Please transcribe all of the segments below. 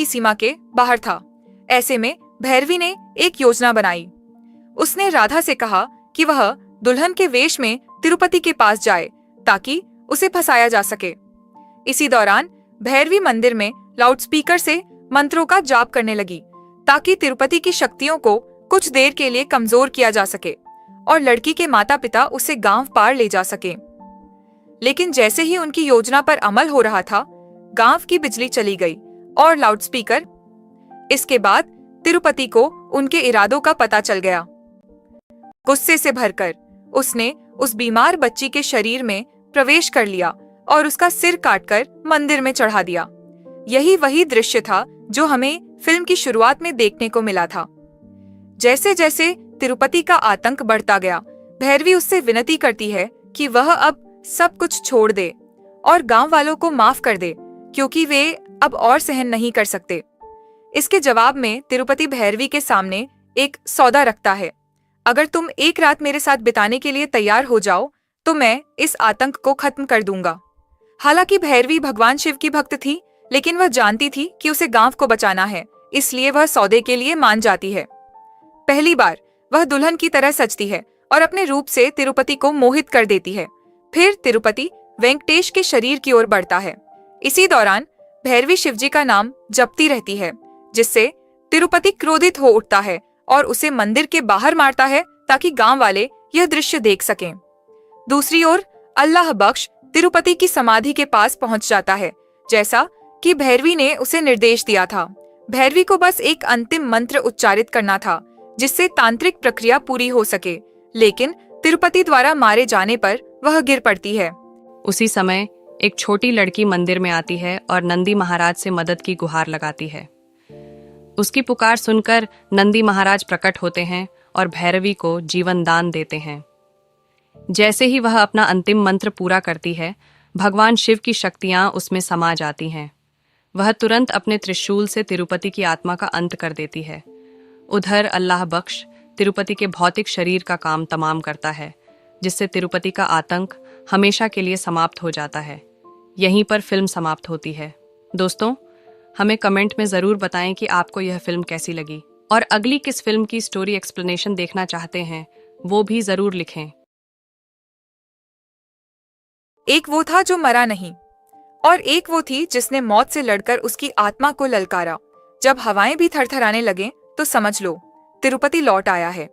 की सीमा के बाहर था। ऐसे में भैरवी ने एक योजना बनाई। उसने राधा से कहा कि वह दुल्हन के वेश में तिरुपति के पास जाए ताकि उसे फंसाया जा सके। इसी दौरान भैरवी मंदिर में लाउडस्पीकर से मंत्रों का जाप करने लगी ताकि तिरुपति की शक्तियों को कुछ देर के लिए कमजोर किया जा सके और लड़की के माता पिता उसे गांव पार ले जा सके। लेकिन जैसे ही उनकी योजना पर अमल हो रहा था, गांव की बिजली चली गई और लाउडस्पीकर। इसके बाद तिरुपति को उनके इरादों का पता चल गया। गुस्से से भरकर उसने उस बीमार बच्ची के शरीर में प्रवेश कर लिया और उसका सिर काटकर मंदिर में चढ़ा दिया। यही वही दृश्य था जो हमें फिल्म की शुरुआत में देखने को मिला था। जैसे जैसे तिरुपति का आतंक बढ़ता गया, भैरवी उससे विनती करती है कि वह अब सब कुछ छोड़ दे और गांव वालों को माफ कर दे, क्योंकि वे अब और सहन नहीं कर सकते। इसके जवाब में तिरुपति भैरवी के सामने एक सौदा रखता है। अगर तुम एक रात मेरे साथ बिताने के लिए तैयार हो जाओ तो मैं इस आतंक को खत्म कर दूंगा। हालांकि भैरवी भगवान शिव की भक्त थी, लेकिन वह जानती थी कि उसे गांव को बचाना है, इसलिए वह सौदे के लिए मान जाती है। पहली बार वह दुल्हन की तरह सजती है और अपने रूप से तिरुपति को मोहित कर देती है। फिर तिरुपति वेंकटेश के शरीर की ओर बढ़ता है। इसी दौरान भैरवी शिवजी का नाम जपती रहती है, जिससे तिरुपति क्रोधित हो उठता है और उसे मंदिर के बाहर मारता है ताकि गांव वाले यह दृश्य देख सकें। दूसरी ओर अल्लाह बख्श तिरुपति की समाधि के पास पहुंच जाता है, जैसा कि भैरवी ने उसे निर्देश दिया था। भैरवी को बस एक अंतिम मंत्र उच्चारित करना था जिससे तांत्रिक प्रक्रिया पूरी हो सके, लेकिन तिरुपति द्वारा मारे जाने पर वह गिर पड़ती है। उसी समय एक छोटी लड़की मंदिर में आती है और नंदी महाराज से मदद की गुहार लगाती है। उसकी पुकार सुनकर नंदी महाराज प्रकट होते हैं और भैरवी को जीवन दान देते हैं। जैसे ही वह अपना अंतिम मंत्र पूरा करती है, भगवान शिव की शक्तियां उसमें समा जाती हैं। वह तुरंत अपने त्रिशूल से तिरुपति की आत्मा का अंत कर देती है। उधर अल्लाह बख्श तिरुपति के भौतिक शरीर का काम तमाम करता है, जिससे तिरुपति का आतंक हमेशा के लिए समाप्त हो जाता है। यहीं पर फिल्म समाप्त होती है। दोस्तों, हमें कमेंट में ज़रूर बताएं कि आपको यह फिल्म कैसी लगी और अगली किस फिल्म की स्टोरी एक्सप्लेनेशन देखना चाहते हैं, वो भी ज़रूर लिखें। एक वो था जो मरा नहीं और एक वो थी जिसने मौत से लड़कर उसकी आत्मा को ललकारा। जब हवाएं भी थरथराने लगें तो समझ लो तिरुपति लौट आया है।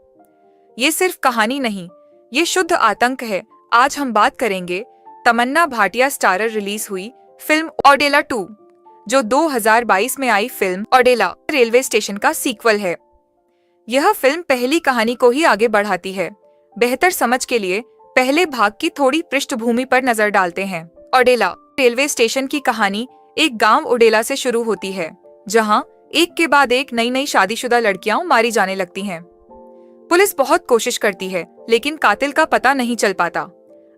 ये सिर्फ कहानी नहीं, ये शुद्ध आतंक है। आज हम बात करेंगे तमन्ना भाटिया स्टारर रिलीज हुई फिल्म ओडेला 2, जो 2022 में आई फिल्म ओडेला रेलवे स्टेशन का सीक्वल है। यह फिल्म पहली कहानी को ही आगे बढ़ाती है। बेहतर समझ के लिए पहले भाग की थोड़ी पृष्ठभूमि पर नजर डालते हैं। ओडेला रेलवे स्टेशन की कहानी एक गांव ओडेला से शुरू होती है, जहां एक के बाद एक नई नई शादीशुदा लड़कियां मारी जाने लगती हैं। पुलिस बहुत कोशिश करती है, लेकिन कातिल का पता नहीं चल पाता।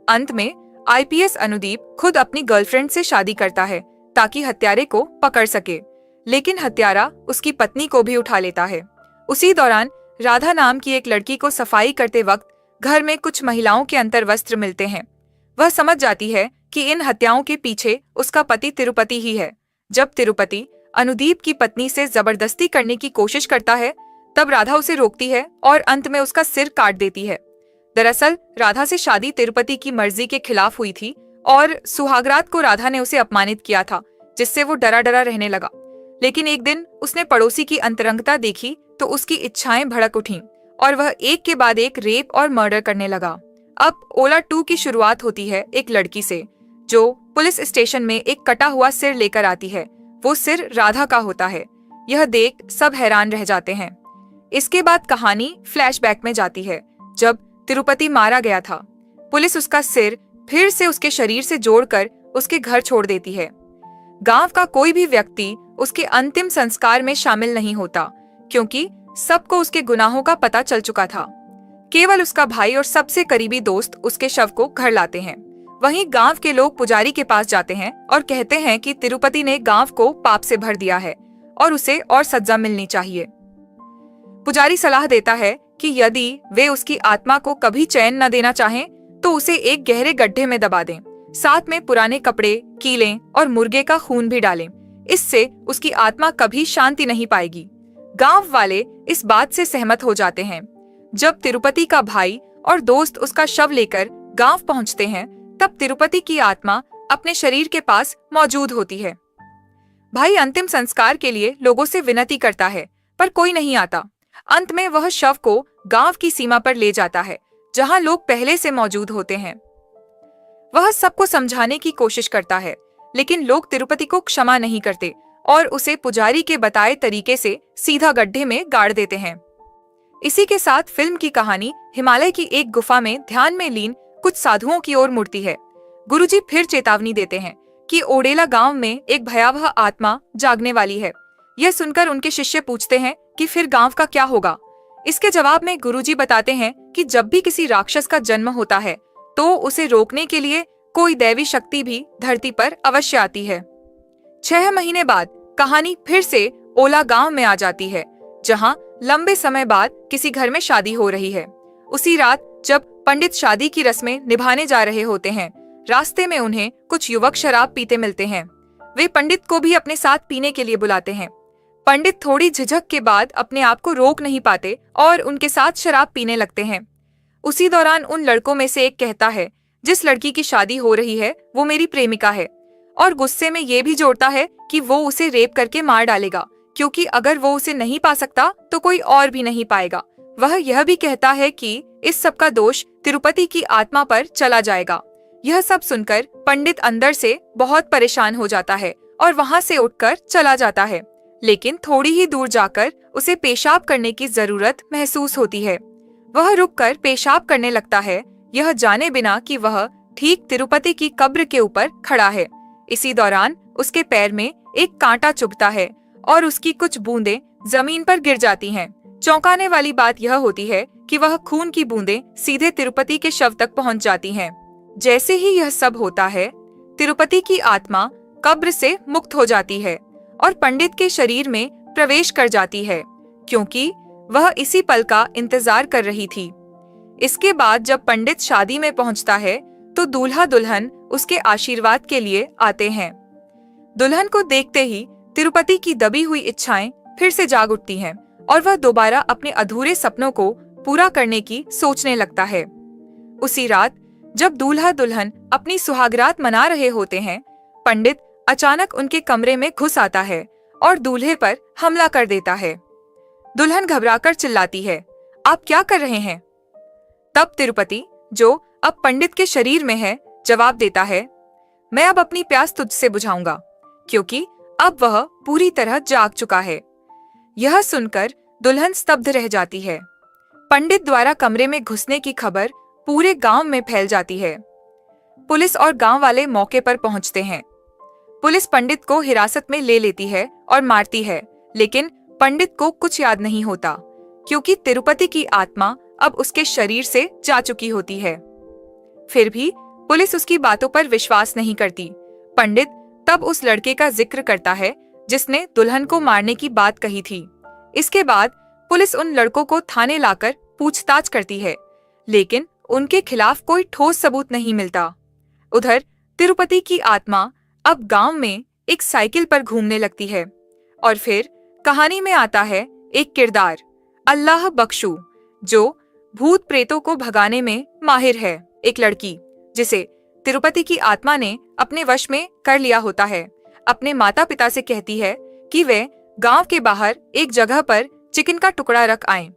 अंत में आईपीएस अनुदीप खुद अपनी गर्लफ्रेंड से शादी करता है ताकि हत्यारे को पकड़ सके, लेकिन हत्यारा उसकी पत्नी को भी उठा लेता है। उसी दौरान राधा नाम की एक लड़की को सफाई करते वक्त घर में कुछ महिलाओं के अंतर्वस्त्र मिलते हैं। वह समझ जाती है कि इन हत्याओं के पीछे उसका पति तिरुपति ही है। जब तिरुपति अनुदीप की पत्नी से जबरदस्ती करने की कोशिश करता है, तब राधा उसे रोकती है और अंत में उसका सिर काट देती है। दरअसल राधा से शादी तिरुपति की मर्जी के खिलाफ हुई थी और सुहागरात को राधा ने उसे अपमानित किया था, जिससे वो डरा डरा रहने लगा। लेकिन एक दिन उसने पड़ोसी की अंतरंगता देखी तो उसकी इच्छाएं भड़क उठीं और वह एक के बाद एक रेप और मर्डर करने लगा। अब ओला 2 की शुरुआत होती है एक लड़की से, जो पुलिस स्टेशन में एक कटा हुआ सिर लेकर आती है। वो सिर राधा का होता है। यह देख सब हैरान रह जाते हैं। इसके बाद कहानी फ्लैशबैक में जाती है, जब तिरुपति मारा गया था। पुलिस उसका सिर फिर से उसके शरीर से जोड़कर उसके घर छोड़ देती है। गांव का कोई भी व्यक्ति उसके अंतिम संस्कार में शामिल नहीं होता, क्योंकि सबको उसके गुनाहों का पता चल चुका था। केवल उसका भाई और सबसे करीबी दोस्त उसके शव को घर लाते हैं। वहीं गांव के लोग पुजारी के पास जाते हैं और कहते हैं कि तिरुपति ने गांव को पाप से भर दिया है और उसे और सजा मिलनी चाहिए। पुजारी सलाह देता है कि यदि वे उसकी आत्मा को कभी चैन न देना चाहें, तो उसे एक गहरे गड्ढे में दबा दें। साथ में पुराने कपड़े, कीलें और मुर्गे का खून भी डालें। इससे उसकी आत्मा कभी शांति नहीं पाएगी। गांव वाले इस बात से सहमत हो जाते हैं। जब तिरुपति का भाई और दोस्त उसका शव लेकर गांव पहुंचते हैं, तब तिरुपति की आत्मा अपने शरीर के पास मौजूद होती है। भाई अंतिम संस्कार के लिए लोगों से विनती करता है, पर कोई नहीं आता। अंत में वह शव को गांव की सीमा पर ले जाता है, जहां लोग पहले से मौजूद होते हैं। वह सबको समझाने की कोशिश करता है, लेकिन लोग तिरुपति को क्षमा नहीं करते और उसे पुजारी के बताए तरीके से सीधा गड्ढे में गाड़ देते हैं। इसी के साथ फिल्म की कहानी हिमालय की एक गुफा में ध्यान में लीन कुछ साधुओं की ओर मुड़ती है। गुरुजी फिर चेतावनी देते हैं कि ओडेला गांव में एक भयावह आत्मा जागने वाली है। यह सुनकर उनके शिष्य पूछते हैं कि फिर गांव का क्या होगा। इसके जवाब में गुरुजी बताते हैं कि जब भी किसी राक्षस का जन्म होता है तो उसे रोकने के लिए कोई दैवी शक्ति भी धरती पर अवश्य आती है। 6 महीने बाद कहानी फिर से ओला गांव में आ जाती है, जहां लंबे समय बाद किसी घर में शादी हो रही है। उसी रात जब पंडित शादी की रस्में निभाने जा रहे होते हैं, रास्ते में उन्हें कुछ युवक शराब पीते मिलते हैं। वे पंडित को भी अपने साथ पीने के लिए बुलाते हैं। पंडित थोड़ी झिझक के बाद अपने आप को रोक नहीं पाते और उनके साथ शराब पीने लगते हैं। उसी दौरान उन लड़कों में से एक कहता है, जिस लड़की की शादी हो रही है वो मेरी प्रेमिका है, और गुस्से में ये भी जोड़ता है कि वो उसे रेप करके मार डालेगा, क्योंकि अगर वो उसे नहीं पा सकता तो कोई और भी नहीं पाएगा। वह यह भी कहता है कि इस सब का दोष तिरुपति की आत्मा पर चला जाएगा। यह सब सुनकर पंडित अंदर से बहुत परेशान हो जाता है और वहां से उठकर चला जाता है, लेकिन थोड़ी ही दूर जाकर उसे पेशाब करने की जरूरत महसूस होती है। वह रुककर पेशाब करने लगता है, यह जाने बिना कि वह ठीक तिरुपति की कब्र के ऊपर खड़ा है। इसी दौरान उसके पैर में एक कांटा चुभता है और उसकी कुछ बूंदें जमीन पर गिर जाती हैं। चौंकाने वाली बात यह होती है कि वह खून की बूंदें सीधे तिरुपति के शव तक पहुंच जाती हैं। जैसे ही यह सब होता है, तिरुपति की आत्मा कब्र से मुक्त हो जाती है और पंडित के शरीर में प्रवेश कर जाती है, क्योंकि वह इसी पल का इंतजार कर रही थी। इसके बाद जब पंडित शादी में पहुंचता है तो दूल्हा दुल्हन उसके आशीर्वाद के लिए आते हैं। दुल्हन को देखते ही तिरुपति की दबी हुई इच्छाएं फिर से जाग उठती हैं और वह दोबारा अपने अधूरे सपनों को पूरा करने की सोचने लगता है। उसी रात जब दूल्हा दुल्हन अपनी सुहागरात मना रहे होते हैं, पंडित अचानक उनके कमरे में घुस आता है और दूल्हे पर हमला कर देता है। दुल्हन घबराकर चिल्लाती है, आप क्या कर रहे हैं? तब तिरुपति, जो अब पंडित के शरीर में है, जवाब देता है, मैं अब अपनी प्यास तुझसे बुझाऊंगा, क्योंकि अब वह पूरी तरह जाग चुका है। यह सुनकर दुल्हन स्तब्ध रह जाती है। पंडित द्वारा कमरे में घुसने की खबर पूरे गांव में फैल जाती है। पुलिस और गांव वाले मौके पर पहुंचते हैं। पुलिस पंडित को हिरासत में ले लेती है और मारती है, लेकिन पंडित को कुछ याद नहीं होता, क्योंकि तिरुपति की आत्मा अब उसके शरीर से जा चुकी होती है। फिर भी पुलिस उसकी बातों पर विश्वास नहीं करती। पंडित तब उस लड़के का जिक्र करता है जिसने दुल्हन को मारने की बात कही थी। इसके बाद पुलिस उन लड़कों को थाने लाकर पूछताछ करती है, लेकिन उनके खिलाफ कोई ठोस सबूत नहीं मिलता। उधर तिरुपति की आत्मा अब गांव में एक साइकिल पर घूमने लगती है। और फिर कहानी में आता है एक किरदार, अल्लाह बख्शू, जो भूत प्रेतों को भगाने में माहिर है। एक लड़की जिसे तिरुपति की आत्मा ने अपने वश में कर लिया होता है, अपने माता पिता से कहती है कि वे गांव के बाहर एक जगह पर चिकन का टुकड़ा रख आएं।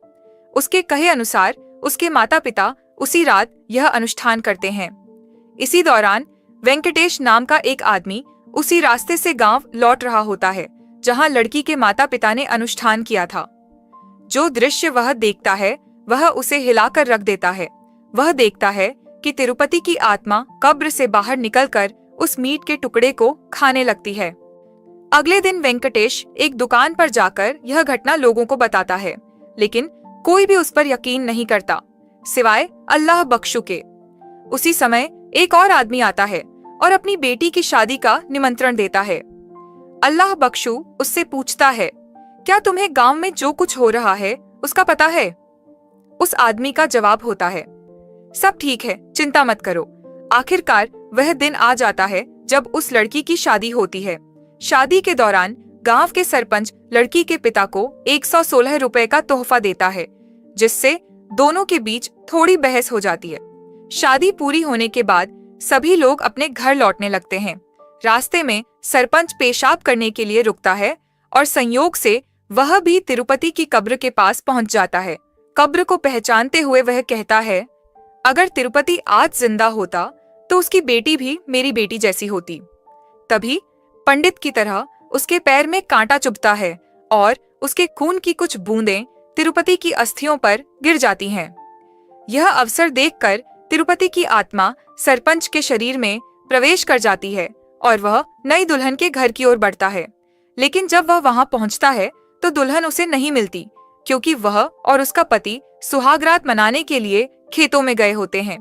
उसके कहे अनुसार उसके माता पिता उसी रात यह अनुष्ठान करते हैं। इसी दौरान वेंकटेश नाम का एक आदमी उसी रास्ते से गांव लौट रहा होता है जहां लड़की के माता पिता ने अनुष्ठान किया था। जो दृश्य वह देखता है वह उसे हिलाकर रख देता है। वह देखता है कि तिरुपति की आत्मा कब्र से बाहर निकलकर उस मीट के टुकड़े को खाने लगती है। अगले दिन वेंकटेश एक दुकान पर जाकर यह घटना लोगों को बताता है, लेकिन कोई भी उस पर यकीन नहीं करता, सिवाय अल्लाह बख्शू के। उसी समय एक और आदमी आता है और अपनी बेटी की शादी का निमंत्रण देता है। अल्लाह बख्शू उससे पूछता है, क्या तुम्हें गांव में जो कुछ हो रहा है उसका पता है? उस आदमी का जवाब होता है, सब ठीक है, चिंता मत करो। आखिरकार वह दिन आ जाता है जब उस लड़की की शादी होती है। शादी के दौरान गांव के सरपंच लड़की के पिता को 116 रुपए का तोहफा देता है, जिससे दोनों के बीच थोड़ी बहस हो जाती है। शादी पूरी होने के बाद सभी लोग अपने घर लौटने लगते हैं। रास्ते में सरपंच पेशाब करने के लिए रुकता है और संयोग से वह भी तिरुपति की कब्र के पास पहुंच जाता है। कब्र को पहचानते हुए वह कहता है, अगर तिरुपति आज जिंदा होता तो उसकी बेटी भी मेरी बेटी जैसी होती। तभी पंडित की तरह उसके पैर में कांटा चुभता है और उसके खून की कुछ बूंदें तिरुपति की अस्थियों पर गिर जाती हैं। यह अवसर देखकर तिरुपति की आत्मा सरपंच के शरीर में प्रवेश कर जाती है और वह नई दुल्हन के घर की ओर बढ़ता है। लेकिन जब वह वहां पहुंचता है तो दुल्हन उसे नहीं मिलती, क्योंकि वह और उसका पति सुहागरात मनाने के लिए खेतों में गए होते हैं।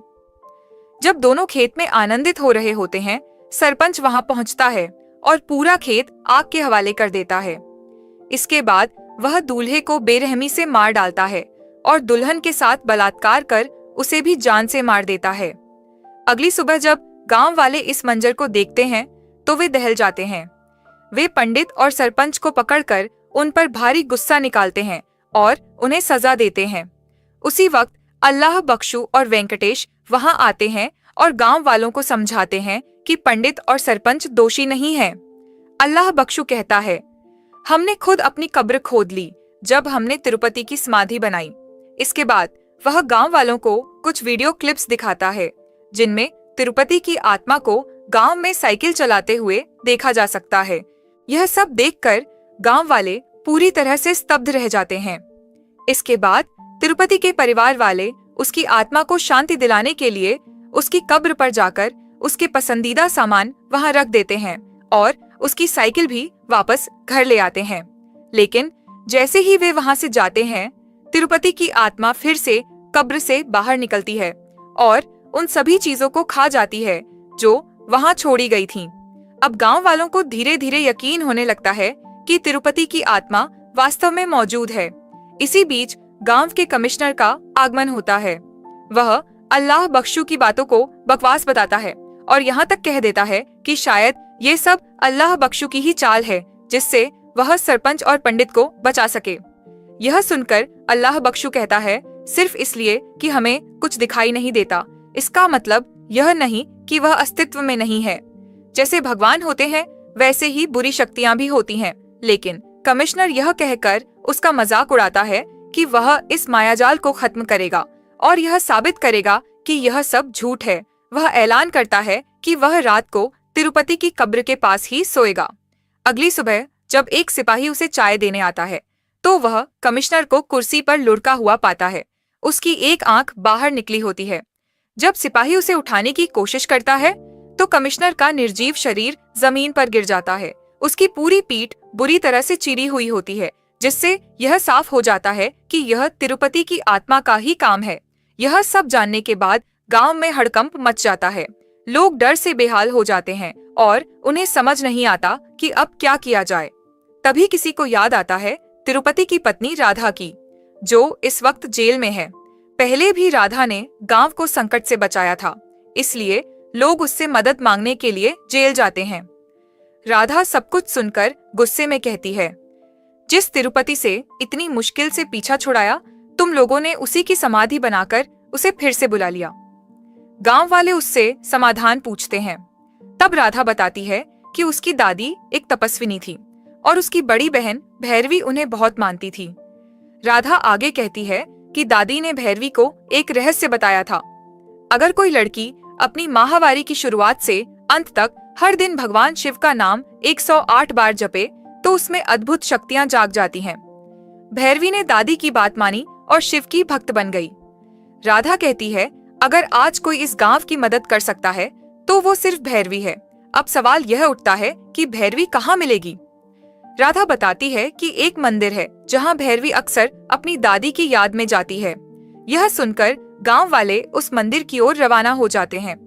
जब दोनों खेत में आनंदित हो रहे होते हैं, सरपंच वहां पहुंचता है और पूरा खेत आग के हवाले कर देता है। इसके बाद वह दूल्हे को बेरहमी से मार डालता है और दुल्हन के साथ बलात्कार कर उसे भी जान से मार देता है। अगली सुबह जब गांव वाले इस मंजर को देखते हैं तो वे दहल जाते हैं। वे पंडित और सरपंच को पकड़कर उन पर भारी गुस्सा निकालते हैं और उन्हें सजा देते हैं। उसी वक्त अल्लाह बख्शू और वेंकटेश वहां आते हैं और गांव वालों को समझाते हैं कि पंडित और सरपंच दोषी नहीं हैं। अल्लाह बख्शू कहता है, हमने खुद अपनी कब्र खोद ली जब हमने तिरुपति की समाधि बनाई। इसके बाद वह गांव वालों को कुछ वीडियो क्लिप्स दिखाता है जिनमें तिरुपति की आत्मा को गांव में साइकिल चलाते हुए देखा जा सकता है। यह सब देखकर गांव वाले पूरी तरह से स्तब्ध रह जाते हैं। इसके बाद तिरुपति के परिवार वाले उसकी आत्मा को शांति दिलाने के लिए उसकी कब्र पर जाकर उसके पसंदीदा सामान वहां रख देते हैं और उसकी साइकिल भी वापस घर ले आते हैं। लेकिन जैसे ही वे वहां से जाते हैं, तिरुपति की आत्मा फिर से कब्र से बाहर निकलती है और उन सभी चीजों को खा जाती है जो वहां छोड़ी गई थीं। अब गांव वालों को धीरे धीरे यकीन होने लगता है कि तिरुपति की आत्मा वास्तव में मौजूद है। इसी बीच गांव के कमिश्नर का आगमन होता है। वह अल्लाह बख्शू की बातों को बकवास बताता है और यहाँ तक कह देता है कि शायद ये सब अल्लाह बख्शू की ही चाल है जिससे वह सरपंच और पंडित को बचा सके। यह सुनकर अल्लाह बख्शू कहता है, सिर्फ इसलिए कि हमें कुछ दिखाई नहीं देता, इसका मतलब यह नहीं कि वह अस्तित्व में नहीं है। जैसे भगवान होते हैं वैसे ही बुरी शक्तियां भी होती हैं। लेकिन कमिश्नर यह कहकर उसका मजाक उड़ाता है कि वह इस मायाजाल को खत्म करेगा और यह साबित करेगा कि यह सब झूठ है। वह ऐलान करता है कि वह रात को तिरुपति की कब्र के पास ही सोएगा। अगली सुबह जब एक सिपाही उसे चाय देने आता है तो वह कमिश्नर को कुर्सी पर लुढ़का हुआ पाता है। उसकी एक आंख बाहर निकली होती है। जब सिपाही उसे उठाने की कोशिश करता है तो कमिश्नर का निर्जीव शरीर जमीन पर गिर जाता है। उसकी पूरी पीठ बुरी तरह से चिरी हुई होती है, जिससे यह साफ हो जाता है कि यह तिरुपति की आत्मा का ही काम है। यह सब जानने के बाद गांव में हड़कंप मच जाता है। लोग डर से बेहाल हो जाते हैं और उन्हें समझ नहीं आता कि अब क्या किया जाए। तभी किसी को याद आता है तिरुपति की पत्नी राधा की, जो इस वक्त जेल में है। पहले भी राधा ने गांव को संकट से बचाया था, इसलिए लोग उससे मदद मांगने के लिए जेल जाते हैं। राधा सब कुछ सुनकर गुस्से में कहती है, जिस तिरुपति से इतनी मुश्किल से पीछा छुड़ाया, तुम लोगों ने उसी की समाधि बनाकर उसे फिर से बुला लिया। गांव वाले उससे समाधान पूछते हैं। तब राधा बताती है कि उसकी दादी एक तपस्विनी थी और उसकी बड़ी बहन भैरवी उन्हें बहुत मानती थी। राधा आगे कहती है कि दादी ने भैरवी को एक रहस्य बताया था। अगर कोई लड़की अपनी माहवारी की शुरुआत से अंत तक हर दिन भगवान शिव का नाम 108 बार जपे तो उसमें अद्भुत शक्तियां जाग जाती हैं। भैरवी ने दादी की बात मानी और शिव की भक्त बन गई। राधा कहती है, अगर आज कोई इस गांव की मदद कर सकता है तो वो सिर्फ भैरवी है। अब सवाल यह उठता है कि भैरवी कहाँ मिलेगी। राधा बताती है कि एक मंदिर है जहाँ भैरवी अक्सर अपनी दादी की याद में जाती है। यह सुनकर गांव वाले उस मंदिर की ओर रवाना हो जाते हैं।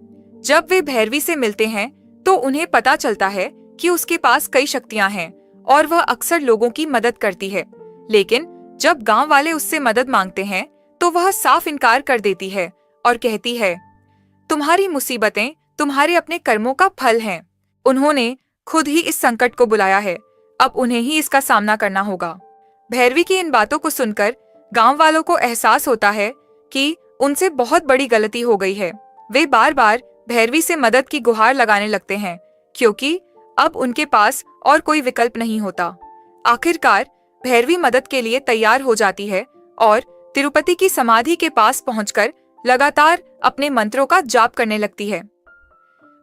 जब वे भैरवी से मिलते हैं तो उन्हें पता चलता है कि उसके पास कई शक्तियां हैं और वह अक्सर लोगों की मदद करती है। लेकिन जब गांव वाले उससे मदद मांगते हैं तो वह साफ इनकार कर देती है और कहती है, तुम्हारी मुसीबतें तुम्हारे अपने कर्मों का फल हैं। उन्होंने खुद ही इस संकट को बुलाया है, अब उन्हें ही इसका सामना करना होगा। भैरवी की इन बातों को सुनकर गांव वालों को एहसास होता है कि उनसे बहुत बड़ी गलती हो गई है। वे बार बार भैरवी से मदद की गुहार लगाने लगते हैं, क्योंकि अब उनके पास और कोई विकल्प नहीं होता। आखिरकार भैरवी मदद के लिए तैयार हो जाती है और तिरुपति की समाधि के पास पहुंचकर लगातार अपने मंत्रों का जाप करने लगती है।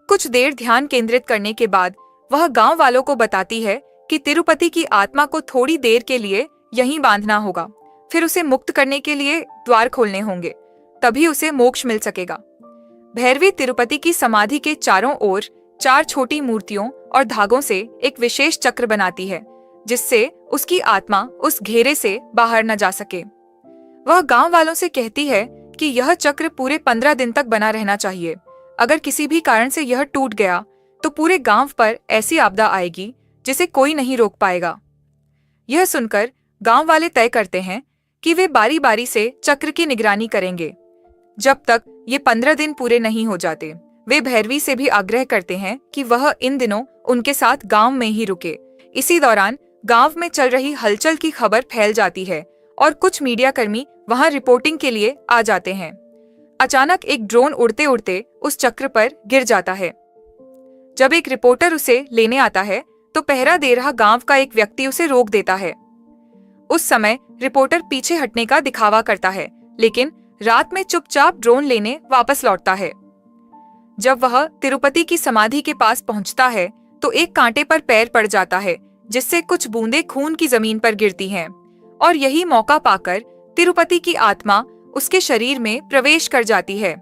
कुछ देर ध्यान केंद्रित करने के बाद वह गांव वालों को बताती है कि तिरुपति की आत्मा को थोड़ी देर के लिए यहीं बांधना होगा, फिर उसे मुक्त करने के लिए द्वार खोलने होंगे, तभी उसे मोक्ष मिल सकेगा। भैरवी तिरुपति की समाधि के चारों ओर 4 छोटी मूर्तियों और धागों से एक विशेष चक्र बनाती है, जिससे उसकी आत्मा उस घेरे से बाहर न जा सके। वह गांव वालों से कहती है कि यह चक्र पूरे 15 दिन तक बना रहना चाहिए। अगर किसी भी कारण से यह टूट गया तो पूरे गांव पर ऐसी आपदा आएगी जिसे कोई नहीं रोक पाएगा। यह सुनकर गांव वाले तय करते हैं कि वे बारी बारी से चक्र की निगरानी करेंगे जब तक ये 15 दिन पूरे नहीं हो जाते। वे भैरवी से भी आग्रह करते हैं कि वह इन दिनों उनके साथ गांव में ही रुके। इसी दौरान गांव में चल रही हलचल की खबर फैल जाती है और कुछ मीडिया कर्मी वहां रिपोर्टिंग के लिए आ जाते हैं। अचानक एक ड्रोन उड़ते उड़ते उस चक्र पर गिर जाता है। जब एक रिपोर्टर उसे लेने आता है तो पहरा दे रहा गांव का एक व्यक्ति उसे रोक देता है। उस समय रिपोर्टर पीछे हटने का दिखावा करता है, लेकिन रात में चुपचाप ड्रोन लेने वापस लौटता है। जब वह तिरुपति की समाधि के पास पहुंचता है तो एक कांटे पर पैर पड़ जाता है, जिससे कुछ बूंदें खून की जमीन पर गिरती हैं, और यही मौका पाकर तिरुपति की आत्मा उसके शरीर में प्रवेश कर जाती है।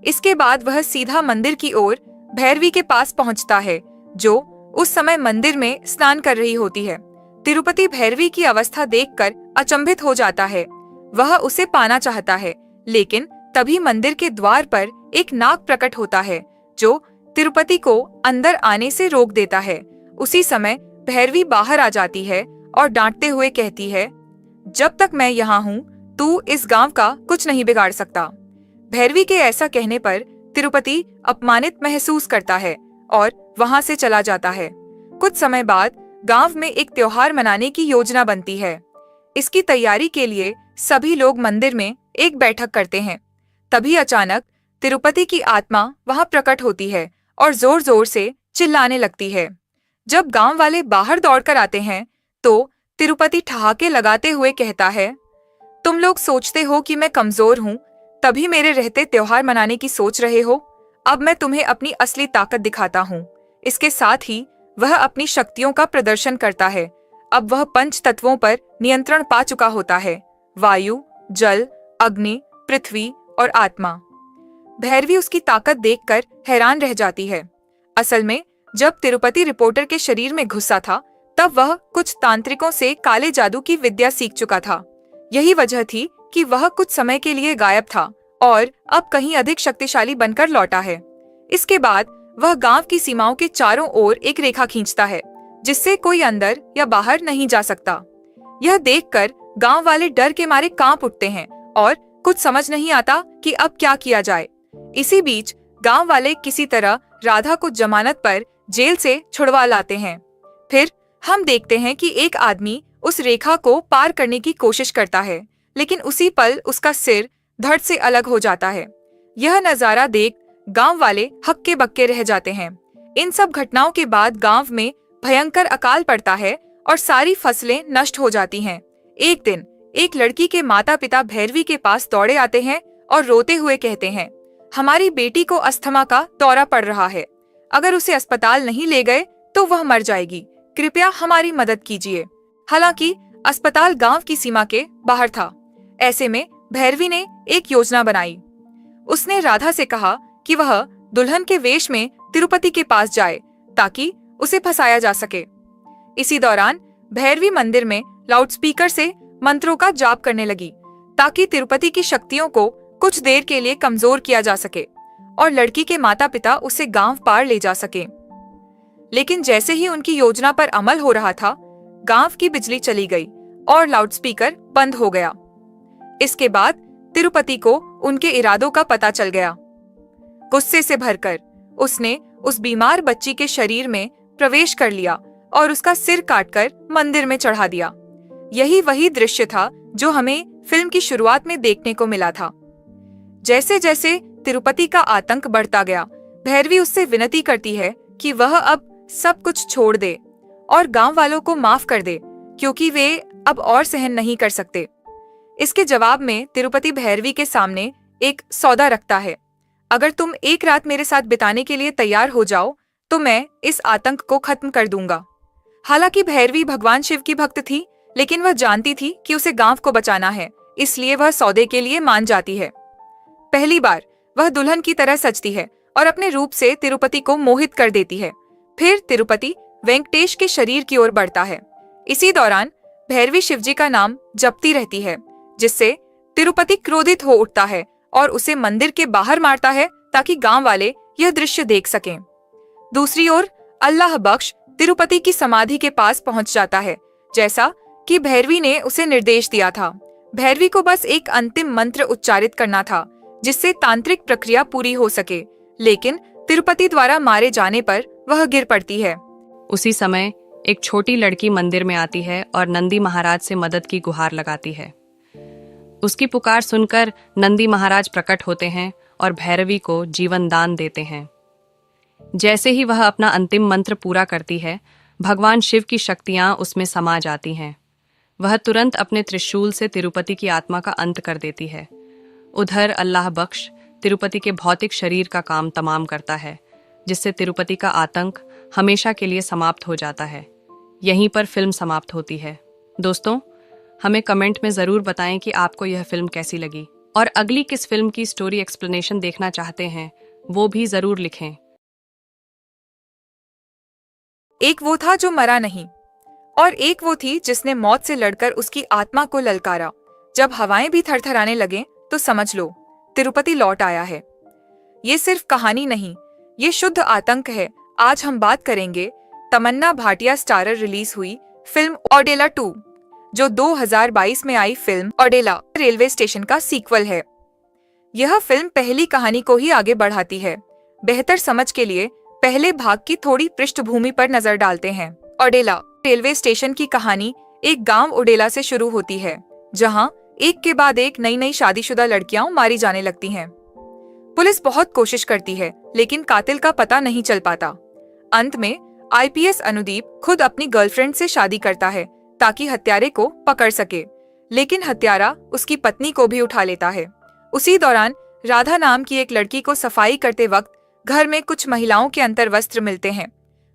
इसके बाद वह सीधा मंदिर की ओर भैरवी के पास पहुंचता है, जो उस समय मंदिर में स्नान कर रही होती है। तिरुपति भैरवी की अवस्था देखकर अचंभित हो जाता है। वह उसे पाना चाहता है, लेकिन तभी मंदिर के द्वार पर एक नाग प्रकट होता है, जो तिरुपति को अंदर आने से रोक देता है। उसी समय भैरवी बाहर आ जाती है और डांटते हुए कहती है, जब तक मैं यहाँ हूँ तू इस गांव का कुछ नहीं बिगाड़ सकता। भैरवी के ऐसा कहने पर तिरुपति अपमानित महसूस करता है और वहां से चला जाता है। कुछ समय बाद गांव में एक त्योहार मनाने की योजना बनती है। इसकी तैयारी के लिए सभी लोग मंदिर में एक बैठक करते हैं। तभी अचानक तिरुपति की आत्मा वहां प्रकट होती है और जोर जोर से चिल्लाने लगती है। जब गांव वाले बाहर दौड़कर आते हैं तो तिरुपति ठहाके लगाते हुए कहता है, तुम लोग सोचते हो कि मैं कमजोर हूँ, तभी मेरे रहते त्योहार मनाने की सोच रहे हो। अब मैं तुम्हें अपनी असली ताकत दिखाता हूँ। इसके साथ ही वह अपनी शक्तियों का प्रदर्शन करता है। अब वह 5 तत्वों पर नियंत्रण पा चुका होता है: वायु, जल, अग्नि, पृथ्वी और आत्मा। भैरवी उसकी ताकत देखकर हैरान रह जाती है। असल में जब तिरुपति रिपोर्टर के शरीर में घुसा था, तब वह कुछ तांत्रिकों से काले जादू की विद्या सीख चुका था। यही वजह थी कि वह कुछ समय के लिए गायब था और अब कहीं अधिक शक्तिशाली बनकर लौटा है। इसके बाद वह गांव की सीमाओं के चारों ओर एक रेखा खींचता है, जिससे कोई अंदर या बाहर नहीं जा सकता। यह देखकर गांव वाले डर के मारे कांप उठते हैं और कुछ समझ नहीं आता कि अब क्या किया जाए। इसी बीच गांव वाले किसी तरह राधा को जमानत पर जेल से छुड़वा लाते हैं। फिर हम देखते हैं कि एक आदमी उस रेखा को पार करने की कोशिश करता है, लेकिन उसी पल उसका सिर धड़ से अलग हो जाता है। यह नजारा देख गांव वाले हक्के बक्के रह जाते हैं। इन सब घटनाओं के बाद गांव में भयंकर अकाल पड़ता है और सारी फसलें नष्ट हो जाती हैं। एक दिन एक लड़की के माता पिता भैरवी के पास दौड़े आते हैं और रोते हुए कहते हैं, हमारी बेटी को अस्थमा का दौरा पड़ रहा है। अगर उसे अस्पताल नहीं ले गए तो वह मर जाएगी। कृपया हमारी मदद कीजिए। हालांकि अस्पताल गांव की सीमा के बाहर था। ऐसे में भैरवी ने एक योजना बनाई। उसने राधा से कहा कि वह दुल्हन के वेश में तिरुपति के पास जाए ताकि उसे फंसाया जा सके। इसी दौरान भैरवी मंदिर में लाउडस्पीकर से मंत्रों का जाप करने लगी ताकि तिरुपति की शक्तियों को कुछ देर के लिए कमजोर किया जा सके और लड़की के माता पिता उसे गांव पार ले जा सके। लेकिन जैसे ही उनकी योजना पर अमल हो रहा था, गांव की बिजली चली गई और लाउडस्पीकर बंद हो गया। इसके बाद तिरुपति को उनके इरादों का पता चल गया। गुस्से से भरकर उसने उस बीमार बच्ची के शरीर में प्रवेश कर लिया और उसका सिर काटकर मंदिर में चढ़ा दिया। यही वही दृश्य था जो हमें फिल्म की शुरुआत में देखने को मिला था। जैसे जैसे तिरुपति का आतंक बढ़ता गया, भैरवी उससे विनती करती है कि वह अब सब कुछ छोड़ दे और गांव वालों को माफ कर दे, क्योंकि वे अब और सहन नहीं कर सकते। इसके जवाब में तिरुपति भैरवी के सामने एक सौदा रखता है। अगर तुम एक रात मेरे साथ बिताने के लिए तैयार हो जाओ तो मैं इस आतंक को खत्म कर दूंगा। हालांकि भैरवी भगवान शिव की भक्त थी, लेकिन वह जानती थी कि उसे गांव को बचाना है, इसलिए वह सौदे के लिए मान जाती है। पहली बार वह दुल्हन की तरह सजती है और अपने रूप से तिरुपति को मोहित कर देती है। फिर तिरुपति वेंकटेश के शरीर की ओर बढ़ता है। इसी दौरान भैरवी शिवजी का नाम जपती रहती है, जिससे तिरुपति क्रोधित हो उठता है और उसे मंदिर के बाहर मारता है ताकि गांव वाले यह दृश्य देख सकें। दूसरी ओर अल्लाह बख्श तिरुपति की समाधि के पास पहुंच जाता है, जैसा कि भैरवी ने उसे निर्देश दिया था। भैरवी को बस एक अंतिम मंत्र उच्चारित करना था जिससे तांत्रिक प्रक्रिया पूरी हो सके, लेकिन तिरुपति द्वारा मारे जाने पर वह गिर पड़ती है। उसी समय एक छोटी लड़की मंदिर में आती है और नंदी महाराज से मदद की गुहार लगाती है। उसकी पुकार सुनकर नंदी महाराज प्रकट होते हैं और भैरवी को जीवन दान देते हैं। जैसे ही वह अपना अंतिम मंत्र पूरा करती है, भगवान शिव की शक्तियां उसमें समा जाती हैं। वह तुरंत अपने त्रिशूल से तिरुपति की आत्मा का अंत कर देती है। उधर अल्लाह बख्श तिरुपति के भौतिक शरीर का काम तमाम करता है, जिससे तिरुपति का आतंक हमेशा के लिए समाप्त हो जाता है। यहीं पर फिल्म समाप्त होती है। दोस्तों, हमें कमेंट में ज़रूर बताएं कि आपको यह फिल्म कैसी लगी और अगली किस फिल्म की स्टोरी एक्सप्लेनेशन देखना चाहते हैं, वो भी ज़रूर लिखें। एक वो था जो मरा नहीं, और एक वो थी जिसने मौत से लड़कर उसकी आत्मा को ललकारा। जब हवाएं भी थरथराने लगे तो समझ लो, तिरुपति लौट आया है। ये सिर्फ कहानी नहीं, ये शुद्ध आतंक है। आज हम बात करेंगे तमन्ना भाटिया स्टारर रिलीज हुई फिल्म ओडेला 2, जो 2022 में आई फिल्म ओडेला रेलवे स्टेशन का सीक्वल है। यह फिल्म पहली कहानी को ही आगे बढ़ाती है। बेहतर समझ के लिए पहले भाग की थोड़ी पृष्ठभूमि पर नजर डालते हैं। ओडेला रेलवे स्टेशन की कहानी एक गांव ओडेला से शुरू होती है, जहां एक के बाद एक नई नई शादीशुदा लड़कियां मारी जाने लगती हैं। पुलिस बहुत कोशिश करती है, लेकिन कातिल का पता नहीं चल पाता। अंत में आईपीएस अनुदीप खुद अपनी गर्लफ्रेंड से शादी करता है ताकि हत्यारे को पकड़ सके, लेकिन हत्यारा उसकी पत्नी को भी उठा लेता है। उसी दौरान राधा नाम की एक लड़की को सफाई करते वक्त घर में कुछ महिलाओं के अंतर्वस्त्र मिलते हैं।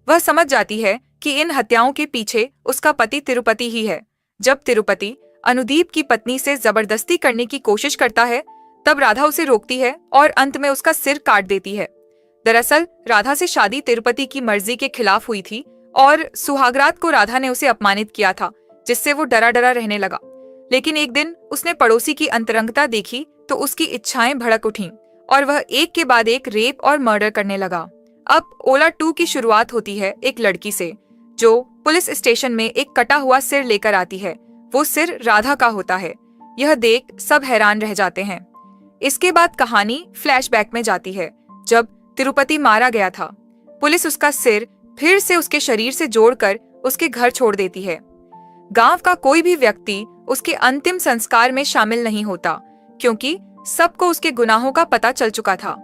वह समझ जाती है कि इन हत्याओं के पीछे उसका पति तिरुपति ही है। जब तिरुपति अनुदीप की पत्नी से जबरदस्ती करने की कोशिश करता है, तब राधा उसे रोकती है और अंत में उसका सिर काट देती है। दरअसल राधा से शादी तिरुपति की मर्जी के खिलाफ हुई थी और सुहागरात को राधा ने उसे अपमानित किया था, जिससे वो डरा डरा रहने लगा। लेकिन एक दिन उसने पड़ोसी की अंतरंगता देखी तो उसकी इच्छाएं भड़क उठीं और वह एक के बाद एक रेप और मर्डर करने लगा। अब ओला 2 की शुरुआत होती है एक लड़की से, जो पुलिस स्टेशन में एक कटा हुआ सिर लेकर आती है। वो सिर राधा का होता है। यह देख सब हैरान रह जाते हैं। इसके बाद कहानी फ्लैशबैक में जाती है, जब तिरुपति मारा गया था। पुलिस उसका सिर फिर से उसके शरीर से जोड़कर उसके घर छोड़ देती है। गांव का कोई भी व्यक्ति उसके अंतिम संस्कार में शामिल नहीं होता, क्योंकि सबको उसके गुनाहों का पता चल चुका था।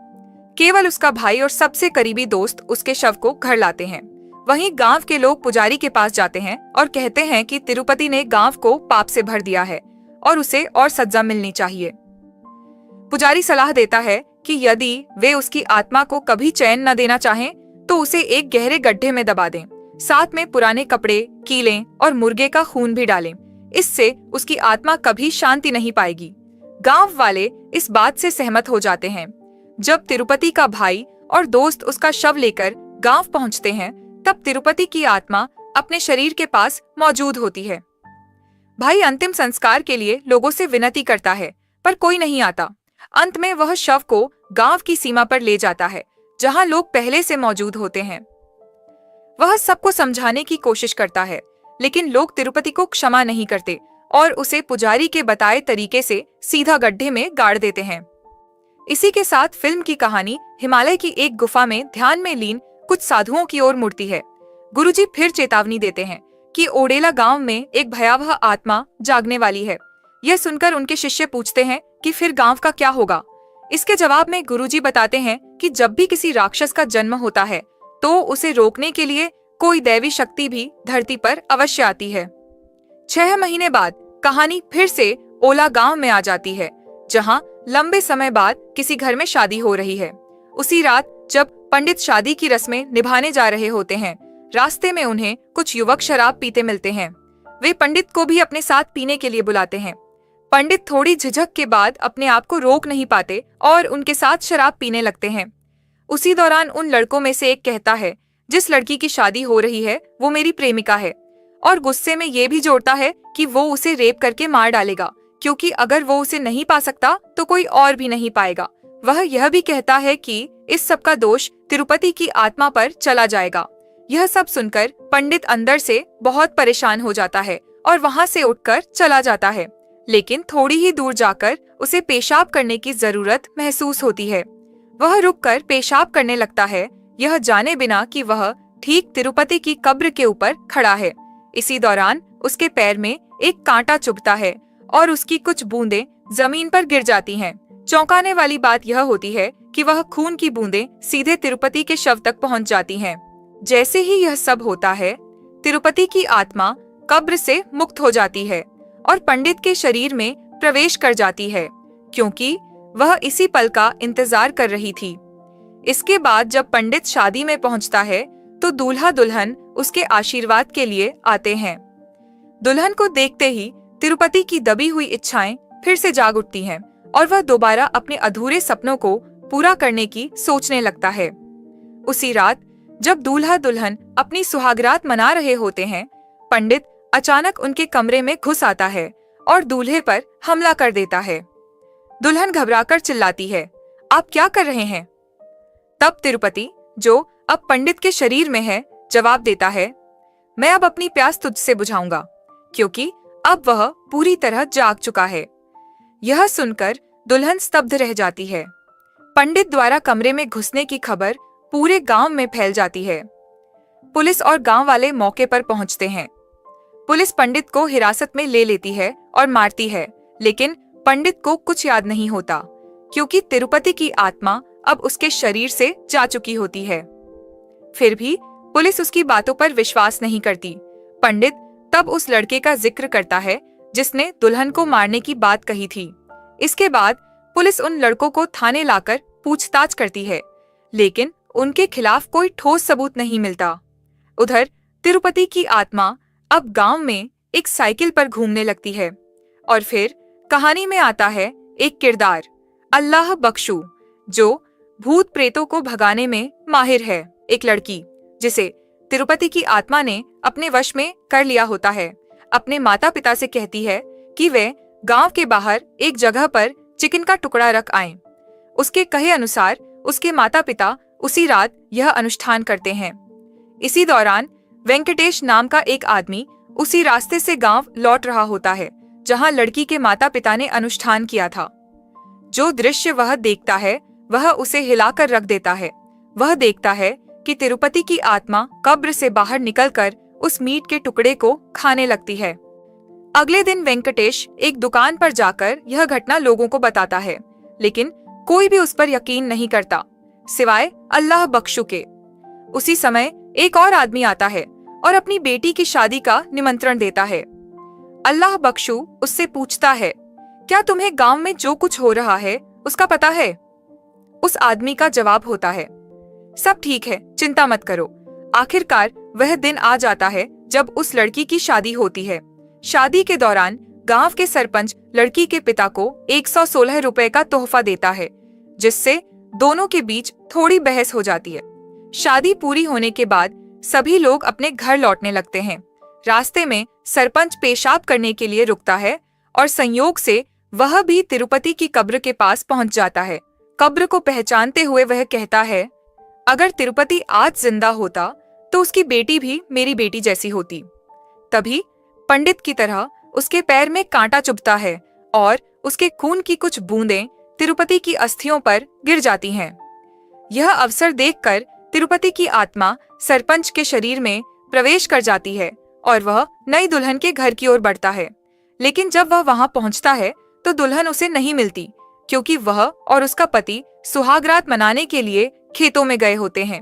केवल उसका भाई और सबसे करीबी दोस्त उसके शव को घर लाते हैं। वहीं गांव के लोग पुजारी के पास जाते हैं और कहते हैं कि तिरुपति ने गांव को पाप से भर दिया है और उसे और सजा मिलनी चाहिए। पुजारी सलाह देता है कि यदि वे उसकी आत्मा को कभी चैन न देना चाहें, तो उसे एक गहरे गड्ढे में दबा दें, साथ में पुराने कपड़े, कीलें और मुर्गे का खून भी डालें। इससे उसकी आत्मा कभी शांति नहीं पाएगी। गांव वाले इस बात से सहमत हो जाते हैं। जब तिरुपति का भाई और दोस्त उसका शव लेकर गांव पहुंचते हैं, तब तिरुपति की आत्मा अपने शरीर के पास मौजूद होती है। भाई अंतिम संस्कार के लिए लोगों से विनती करता है, पर कोई नहीं आता। अंत में वह शव को गांव की सीमा पर ले जाता है, जहां लोग पहले से मौजूद होते हैं। वह सबको समझाने की कोशिश करता है, लेकिन लोग तिरुपति को क्षमा नहीं करते और उसे पुजारी के बताए तरीके से सीधा गड्ढे में गाड़ देते हैं। इसी के साथ फिल्म की कहानी हिमालय की एक गुफा में ध्यान में लीन कुछ साधुओं की ओर मुड़ती है। गुरुजी फिर चेतावनी देते हैं कि ओडेला गांव में एक भयावह आत्मा जागने वाली है। यह सुनकर उनके शिष्य पूछते हैं कि फिर गांव का क्या होगा। इसके जवाब में गुरुजी बताते हैं कि जब भी किसी राक्षस का जन्म होता है तो उसे रोकने के लिए कोई दैवी शक्ति भी धरती पर अवश्य आती है। 6 महीने बाद कहानी फिर से ओला गांव में आ जाती है, जहां लंबे समय बाद किसी घर में शादी हो रही है। उसी रात जब पंडित शादी की रस्में निभाने जा रहे होते हैं, रास्ते में उन्हें कुछ युवक शराब पीते मिलते हैं। वे पंडित को भी अपने साथ पीने के लिए बुलाते हैं। पंडित थोड़ी झिझक के बाद अपने आप को रोक नहीं पाते और उनके साथ शराब पीने लगते हैं। उसी दौरान उन लड़कों में से एक कहता है, जिस लड़की की शादी हो रही है वो मेरी प्रेमिका है, और गुस्से में ये भी जोड़ता है कि वो उसे रेप करके मार डालेगा, क्योंकि अगर वो उसे नहीं पा सकता तो कोई और भी नहीं पाएगा। वह यह भी कहता है कि इस सब का दोष तिरुपति की आत्मा पर चला जाएगा। यह सब सुनकर पंडित अंदर से बहुत परेशान हो जाता है और वहां से उठकर चला जाता है, लेकिन थोड़ी ही दूर जाकर उसे पेशाब करने की जरूरत महसूस होती है। वह रुककर पेशाब करने लगता है, यह जाने बिना कि वह ठीक तिरुपति की कब्र के ऊपर खड़ा है। इसी दौरान उसके पैर में एक कांटा चुभता है और उसकी कुछ बूंदें जमीन पर गिर जाती हैं। चौंकाने वाली बात यह होती है कि वह खून की बूंदें सीधे तिरुपति के शव तक पहुंच जाती हैं। जैसे ही यह सब होता है, तिरुपति की आत्मा कब्र से मुक्त हो जाती है और पंडित के शरीर में प्रवेश कर जाती है, क्योंकि वह इसी पल का इंतजार कर रही थी। इसके बाद जब पंडित शादी में पहुंचता है तो दूल्हा दुल्हन उसके आशीर्वाद के लिए आते हैं। दुल्हन को देखते ही तिरुपति की दबी हुई इच्छाएं फिर से जाग उठती हैं और वह दोबारा अपने अधूरे सपनों को पूरा करने की सोचने लगता है। उसी रात जब दूल्हा दुल्हन अपनी सुहागरात मना रहे होते हैं, पंडित अचानक उनके कमरे में घुस आता है और दूल्हे पर हमला कर देता है। दुल्हन घबराकर चिल्लाती है, आप क्या कर रहे हैं? तब तिरुपति, जो अब पंडित के शरीर में है, जवाब देता है, मैं अब अपनी प्यास तुझसे बुझाऊंगा, क्योंकि अब वह पूरी तरह जाग चुका है। यह सुनकर दुल्हन स्तब्ध रह जाती है। पंडित द्वारा कमरे में घुसने की खबर पूरे गांव में फैल जाती है। पुलिस और गांव वाले मौके पर पहुंचते हैं। पुलिस पंडित को हिरासत में ले लेती है और मारती है, लेकिन पंडित को कुछ याद नहीं होता, क्योंकि तिरुपति की आत्मा अब उसके शरीर से जा चुकी होती है। फिर भी पुलिस उसकी बातों पर विश्वास नहीं करती। पंडित तब उस लड़के का जिक्र करता है जिसने दुल्हन को मारने की बात कही थी। इसके बाद पुलिस उन लड़कों को थाने लाकर पूछताछ करती है, लेकिन उनके खिलाफ कोई ठोस सबूत नहीं मिलता। उधर तिरुपति की आत्मा अब गांव में एक साइकिल पर घूमने लगती है। और फिर कहानी में आता है एक किरदार, अल्लाह बख्शू, जो भूत प्रेतों को भगाने में माहिर है। एक लड़की जिसे तिरुपति की आत्मा ने अपने वश में कर लिया होता है, अपने माता पिता से कहती है कि वे गांव के बाहर एक जगह पर चिकन का टुकड़ा रख आएं। उसके कहे अनुसार उसके माता पिता उसी रात यह अनुष्ठान करते हैं। इसी दौरान वेंकटेश नाम का एक आदमी उसी रास्ते से गांव लौट रहा होता है जहां लड़की के माता पिता ने अनुष्ठान किया था। जो दृश्य वह देखता है वह उसे हिलाकर रख देता है। वह देखता है कि तिरुपति की आत्मा कब्र से बाहर निकलकर उस मीट के टुकड़े को खाने लगती है। अगले दिन वेंकटेश एक दुकान पर जाकर यह घटना लोगों को बताता है, लेकिन कोई भी उस पर यकीन नहीं करता, सिवाय अल्लाह बख्शू के। उसी समय एक और आदमी आता है और अपनी बेटी की शादी का निमंत्रण देता है। अल्लाह बख्शू उससे पूछता है, क्या तुम्हें गांव में जो कुछ हो रहा है उसका पता है? उस आदमी का जवाब होता है, सब ठीक है, चिंता मत करो। आखिरकार वह दिन आ जाता है जब उस लड़की की शादी होती है। शादी के दौरान गांव के सरपंच लड़की के पिता को 116 रुपए का तोहफा देता है, जिससे दोनों के बीच थोड़ी बहस हो जाती है। शादी पूरी होने के बाद सभी लोग अपने घर लौटने लगते हैं। रास्ते में सरपंच पेशाब करने के लिए रुकता है और संयोग से वह भी तिरुपति की कब्र के पास पहुंच जाता है। कब्र को पहचानते हुए वह कहता है, अगर तिरुपति आज जिंदा होता तो उसकी बेटी भी मेरी बेटी जैसी होती। तभी पंडित की तरह उसके पैर में कांटा चुभता है और उसके खून की कुछ बूंदें तिरुपति की अस्थियों पर गिर जाती हैं। यह अवसर देखकर तिरुपति की आत्मा सरपंच के शरीर में प्रवेश कर जाती है और वह नई दुल्हन के घर की ओर बढ़ता है। लेकिन जब वह वहां पहुंचता है तो दुल्हन उसे नहीं मिलती, क्योंकि वह और उसका पति सुहागरात मनाने के लिए खेतों में गए होते हैं।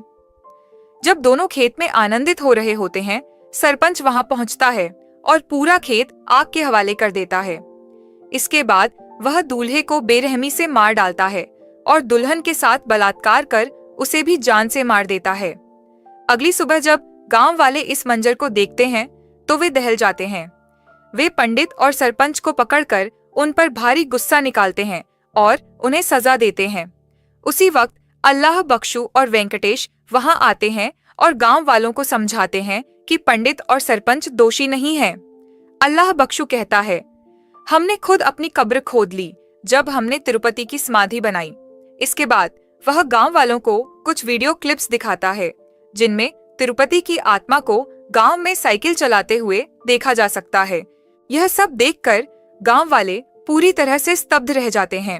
जब दोनों खेत में आनंदित हो रहे होते हैं, सरपंच वहां पहुंचता है और पूरा खेत आग के हवाले कर देता है। इसके बाद वह दूल्हे को बेरहमी से मार डालता है और दुल्हन के साथ बलात्कार कर उसे भी जान से मार देता है। अगली सुबह जब गांव वाले इस मंजर को देखते हैं तो वे दहल जाते हैं। वे पंडित और सरपंच को पकड़कर उन पर भारी गुस्सा निकालते हैं और उन्हें सजा देते हैं। उसी वक्त अल्लाह बख्शू और वेंकटेश वहां आते हैं और गांव वालों को समझाते हैं कि पंडित और सरपंच दोषी नहीं हैं। अल्लाह बख्शू कहता है, हमने खुद अपनी कब्र खोद ली जब हमने तिरुपति की समाधि बनाई। इसके बाद वह गांव वालों को कुछ वीडियो क्लिप्स दिखाता है जिनमें तिरुपति की आत्मा को गांव में साइकिल चलाते हुए देखा जा सकता है। यह सब देखकर गांव वाले पूरी तरह से स्तब्ध रह जाते हैं।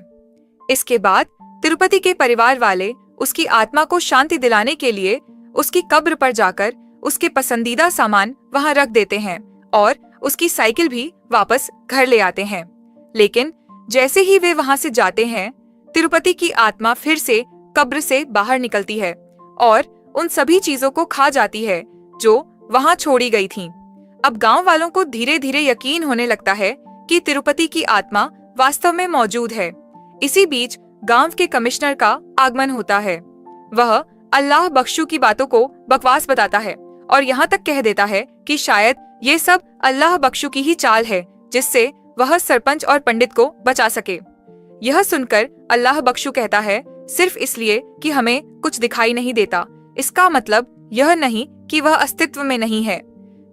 इसके बाद तिरुपति के परिवार वाले उसकी आत्मा को शांति दिलाने के लिए उसकी कब्र पर जाकर उसके पसंदीदा सामान वहां रख देते हैं और उसकी साइकिल भी वापस घर ले आते हैं। लेकिन जैसे ही वे वहां से जाते हैं, तिरुपति की आत्मा फिर से कब्र से बाहर निकलती है और उन सभी चीजों को खा जाती है जो वहां छोड़ी गई थीं। अब गांव वालों को धीरे धीरे यकीन होने लगता है कि तिरुपति की आत्मा वास्तव में मौजूद है। इसी बीच गांव के कमिश्नर का आगमन होता है। वह अल्लाह बख्शू की बातों को बकवास बताता है और यहाँ तक कह देता है कि शायद ये सब अल्लाह बख्शू की ही चाल है जिससे वह सरपंच और पंडित को बचा सके। यह सुनकर अल्लाह बख्शू कहता है, सिर्फ इसलिए कि हमें कुछ दिखाई नहीं देता, इसका मतलब यह नहीं कि वह अस्तित्व में नहीं है।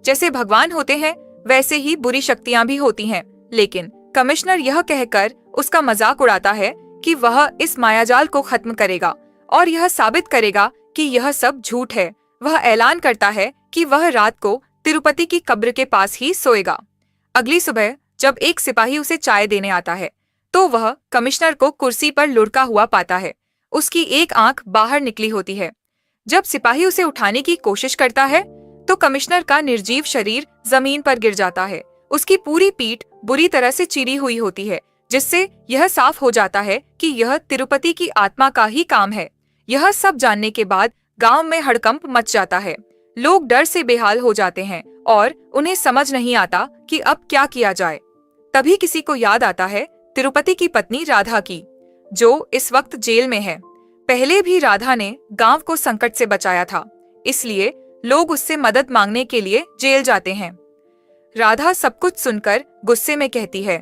जैसे भगवान होते हैं वैसे ही बुरी शक्तियां भी होती हैं। लेकिन कमिश्नर यह कहकर उसका मजाक उड़ाता है कि वह इस मायाजाल को खत्म करेगा और यह साबित करेगा कि यह सब झूठ है। वह ऐलान करता है कि वह रात को तिरुपति की कब्र के पास ही सोएगा। अगली सुबह जब एक सिपाही उसे चाय देने आता है तो वह कमिश्नर को कुर्सी पर लुढ़का हुआ पाता है। उसकी एक आंख बाहर निकली होती है। जब सिपाही उसे उठाने की कोशिश करता है तो कमिश्नर का निर्जीव शरीर जमीन पर गिर जाता है। उसकी पूरी पीठ बुरी तरह से चिरी हुई होती है, जिससे यह साफ हो जाता है कि यह तिरुपति की आत्मा का ही काम है। यह सब जानने के बाद गांव में हड़कंप मच जाता है। लोग डर से बेहाल हो जाते हैं और उन्हें समझ नहीं आता कि अब क्या किया जाए। तभी किसी को याद आता है तिरुपति की पत्नी राधा की, जो इस वक्त जेल में है। पहले भी राधा ने गांव को संकट से बचाया था, इसलिए लोग उससे मदद मांगने के लिए जेल जाते हैं। राधा सब कुछ सुनकर गुस्से में कहती है,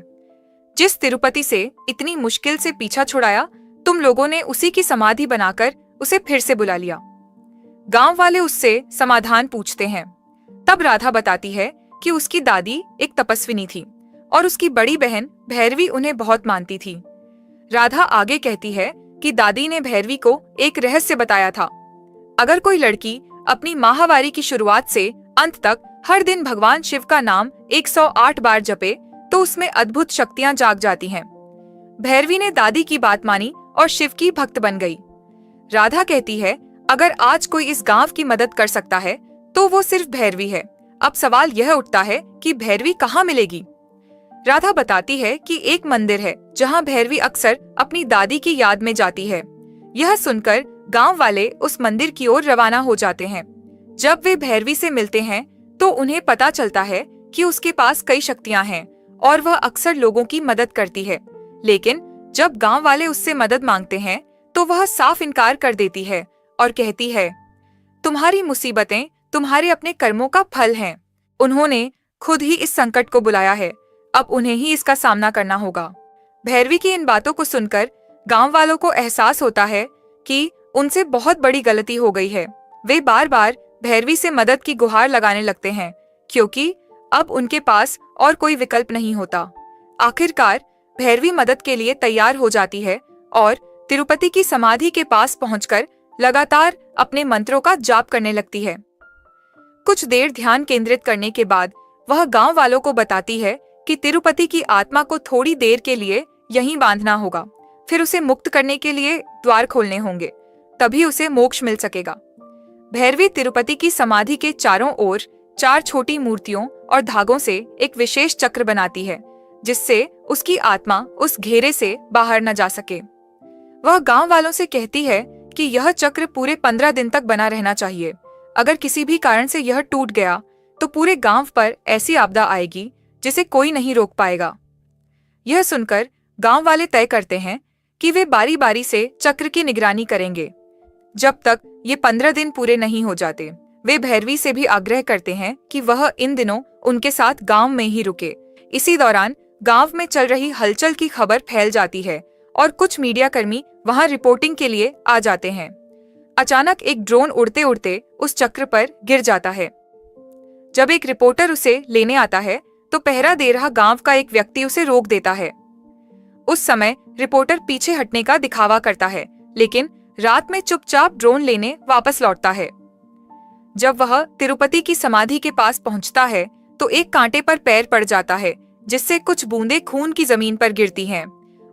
जिस तिरुपति से इतनी मुश्किल से पीछा छुड़ाया, तुम लोगों ने उसी की समाधि बनाकर उसे फिर से बुला लिया। गांव वाले उससे समाधान पूछते हैं। तब राधा बताती है कि उसकी दादी एक तपस्विनी थी और उसकी बड़ी बहन भैरवी उन्हें बहुत मानती थी। राधा आगे कहती है कि दादी ने भैरवी को एक रहस्य बताया था। अगर कोई लड़की अपनी माहवारी की शुरुआत से अंत तक हर दिन भगवान शिव का नाम 108 बार जपे तो उसमें अद्भुत शक्तियां जाग जाती हैं। भैरवी ने दादी की बात मानी और शिव की भक्त बन गई। राधा कहती है, अगर आज कोई इस गांव की मदद कर सकता है तो वो सिर्फ भैरवी है। अब सवाल यह उठता है कि भैरवी कहाँ मिलेगी। राधा बताती है कि एक मंदिर है जहाँ भैरवी अक्सर अपनी दादी की याद में जाती है। यह सुनकर गांव वाले उस मंदिर की ओर रवाना हो जाते हैं। जब वे भैरवी से मिलते हैं तो उन्हें पता चलता है कि उसके पास कई शक्तियां हैं और वह अक्सर लोगों की मदद करती है। लेकिन जब गांव वाले उससे मदद मांगते हैं तो वह साफ इनकार कर देती है और कहती है, तुम्हारी मुसीबतें तुम्हारे अपने कर्मों का फल हैं। उन्होंने खुद ही इस संकट को बुलाया है, अब उन्हें ही इसका सामना करना होगा। भैरवी की इन बातों को सुनकर गांव वालों को एहसास होता है कि उनसे बहुत बड़ी गलती हो गई है। वे बार बार भैरवी से मदद की गुहार लगाने लगते हैं क्योंकि अब उनके पास और कोई विकल्प नहीं होता। आखिरकार भैरवी मदद के लिए तैयार हो जाती है और तिरुपति की समाधि के पास पहुंचकर लगातार अपने मंत्रों का जाप करने लगती है। कुछ देर ध्यान केंद्रित करने के बाद वह गांव वालों को बताती है कि तिरुपति की आत्मा को थोड़ी देर के लिए यहीं बांधना होगा, फिर उसे मुक्त करने के लिए द्वार खोलने होंगे, तभी उसे मोक्ष मिल सकेगा। भैरवी तिरुपति की समाधि के चारों ओर 4 छोटी मूर्तियों और धागों से एक विशेष चक्र बनाती है, जिससे उसकी आत्मा उस घेरे से बाहर न जा सके। वह गांव वालों से कहती है कि यह चक्र पूरे 15 दिन तक बना रहना चाहिए। अगर किसी भी कारण से यह टूट गया तो पूरे गांव पर ऐसी आपदा आएगी जिसे कोई नहीं रोक पाएगा। यह सुनकर गांव वाले तय करते हैं कि वे बारी बारी से चक्र की निगरानी करेंगे जब तक ये 15 दिन पूरे नहीं हो जाते। वे भैरवी से भी आग्रह करते हैं कि वह इन दिनों उनके साथ गांव में ही रुके। इसी दौरान गांव में चल रही हलचल की खबर फैल जाती है और कुछ मीडिया कर्मी वहां रिपोर्टिंग के लिए आ जाते हैं। अचानक एक ड्रोन उड़ते उड़ते उस चक्र पर गिर जाता है। जब एक रिपोर्टर उसे लेने आता है तो पहरा दे रहा गांव का एक व्यक्ति उसे रोक देता है। उस समय रिपोर्टर पीछे हटने का दिखावा करता है, लेकिन रात में चुपचाप ड्रोन लेने वापस लौटता है। जब वह तिरुपति की समाधि के पास पहुंचता है तो एक कांटे पर पैर पड़ जाता है, जिससे कुछ बूंदें खून की जमीन पर गिरती हैं,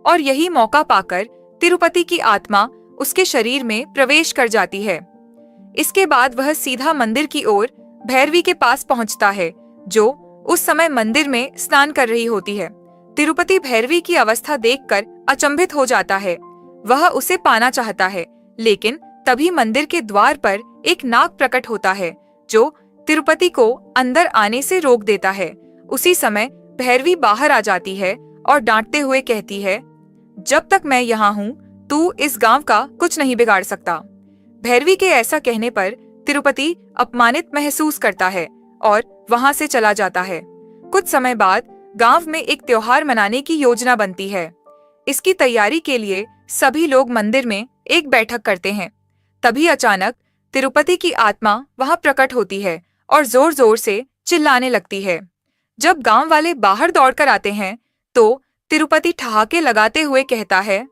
और यही मौका पाकर तिरुपति की आत्मा उसके शरीर में प्रवेश कर जाती है। इसके बाद वह सीधा मंदिर की ओर भैरवी के पास पहुंचता है, जो उस समय मंदिर में स्नान कर रही होती है। तिरुपति भैरवी की अवस्था देखकर अचंभित हो जाता है। वह उसे पाना चाहता है, लेकिन तभी मंदिर के द्वार पर एक नाग प्रकट होता है, जो तिरुपति को अंदर आने से रोक देता है। उसी समय भैरवी बाहर आ जाती है और डांटते हुए कहती है, जब तक मैं यहाँ हूँ तू इस गांव का कुछ नहीं बिगाड़ सकता। भैरवी के ऐसा कहने पर तिरुपति अपमानित महसूस करता है और वहां से चला जाता है। कुछ समय बाद गांव में एक त्योहार मनाने की योजना बनती है। इसकी तैयारी के लिए सभी लोग मंदिर में एक बैठक करते हैं। तभी अचानक तिरुपति की आत्मा वहां प्रकट होती है और जोर जोर से चिल्लाने लगती है। जब गांव वाले बाहर दौड़कर आते हैं तो तिरुपति ठहाके लगाते हुए कहता है,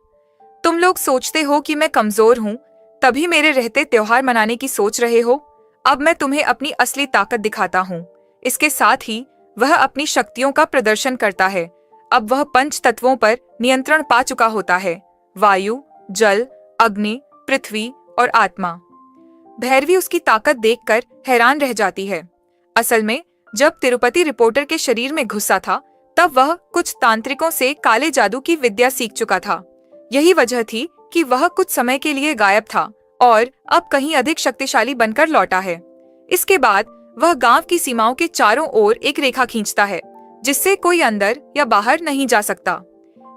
तुम लोग सोचते हो कि मैं कमजोर हूँ, तभी मेरे रहते त्योहार मनाने की सोच रहे हो। अब मैं तुम्हें अपनी असली ताकत दिखाता हूँ। इसके साथ ही वह अपनी शक्तियों का प्रदर्शन करता है। अब वह 5 तत्वों पर नियंत्रण पा चुका होता है: वायु, जल, अग्नि, पृथ्वी और आत्मा। भैरवी उसकी ताकत देखकर हैरान रह जाती है। असल में जब तिरुपति रिपोर्टर के शरीर में घुसा था, तब वह कुछ तांत्रिकों से काले जादू की विद्या सीख चुका था। यही वजह थी कि वह कुछ समय के लिए गायब था और अब कहीं अधिक शक्तिशाली बनकर लौटा है। इसके बाद वह गांव की सीमाओं के चारों ओर एक रेखा खींचता है, जिससे कोई अंदर या बाहर नहीं जा सकता।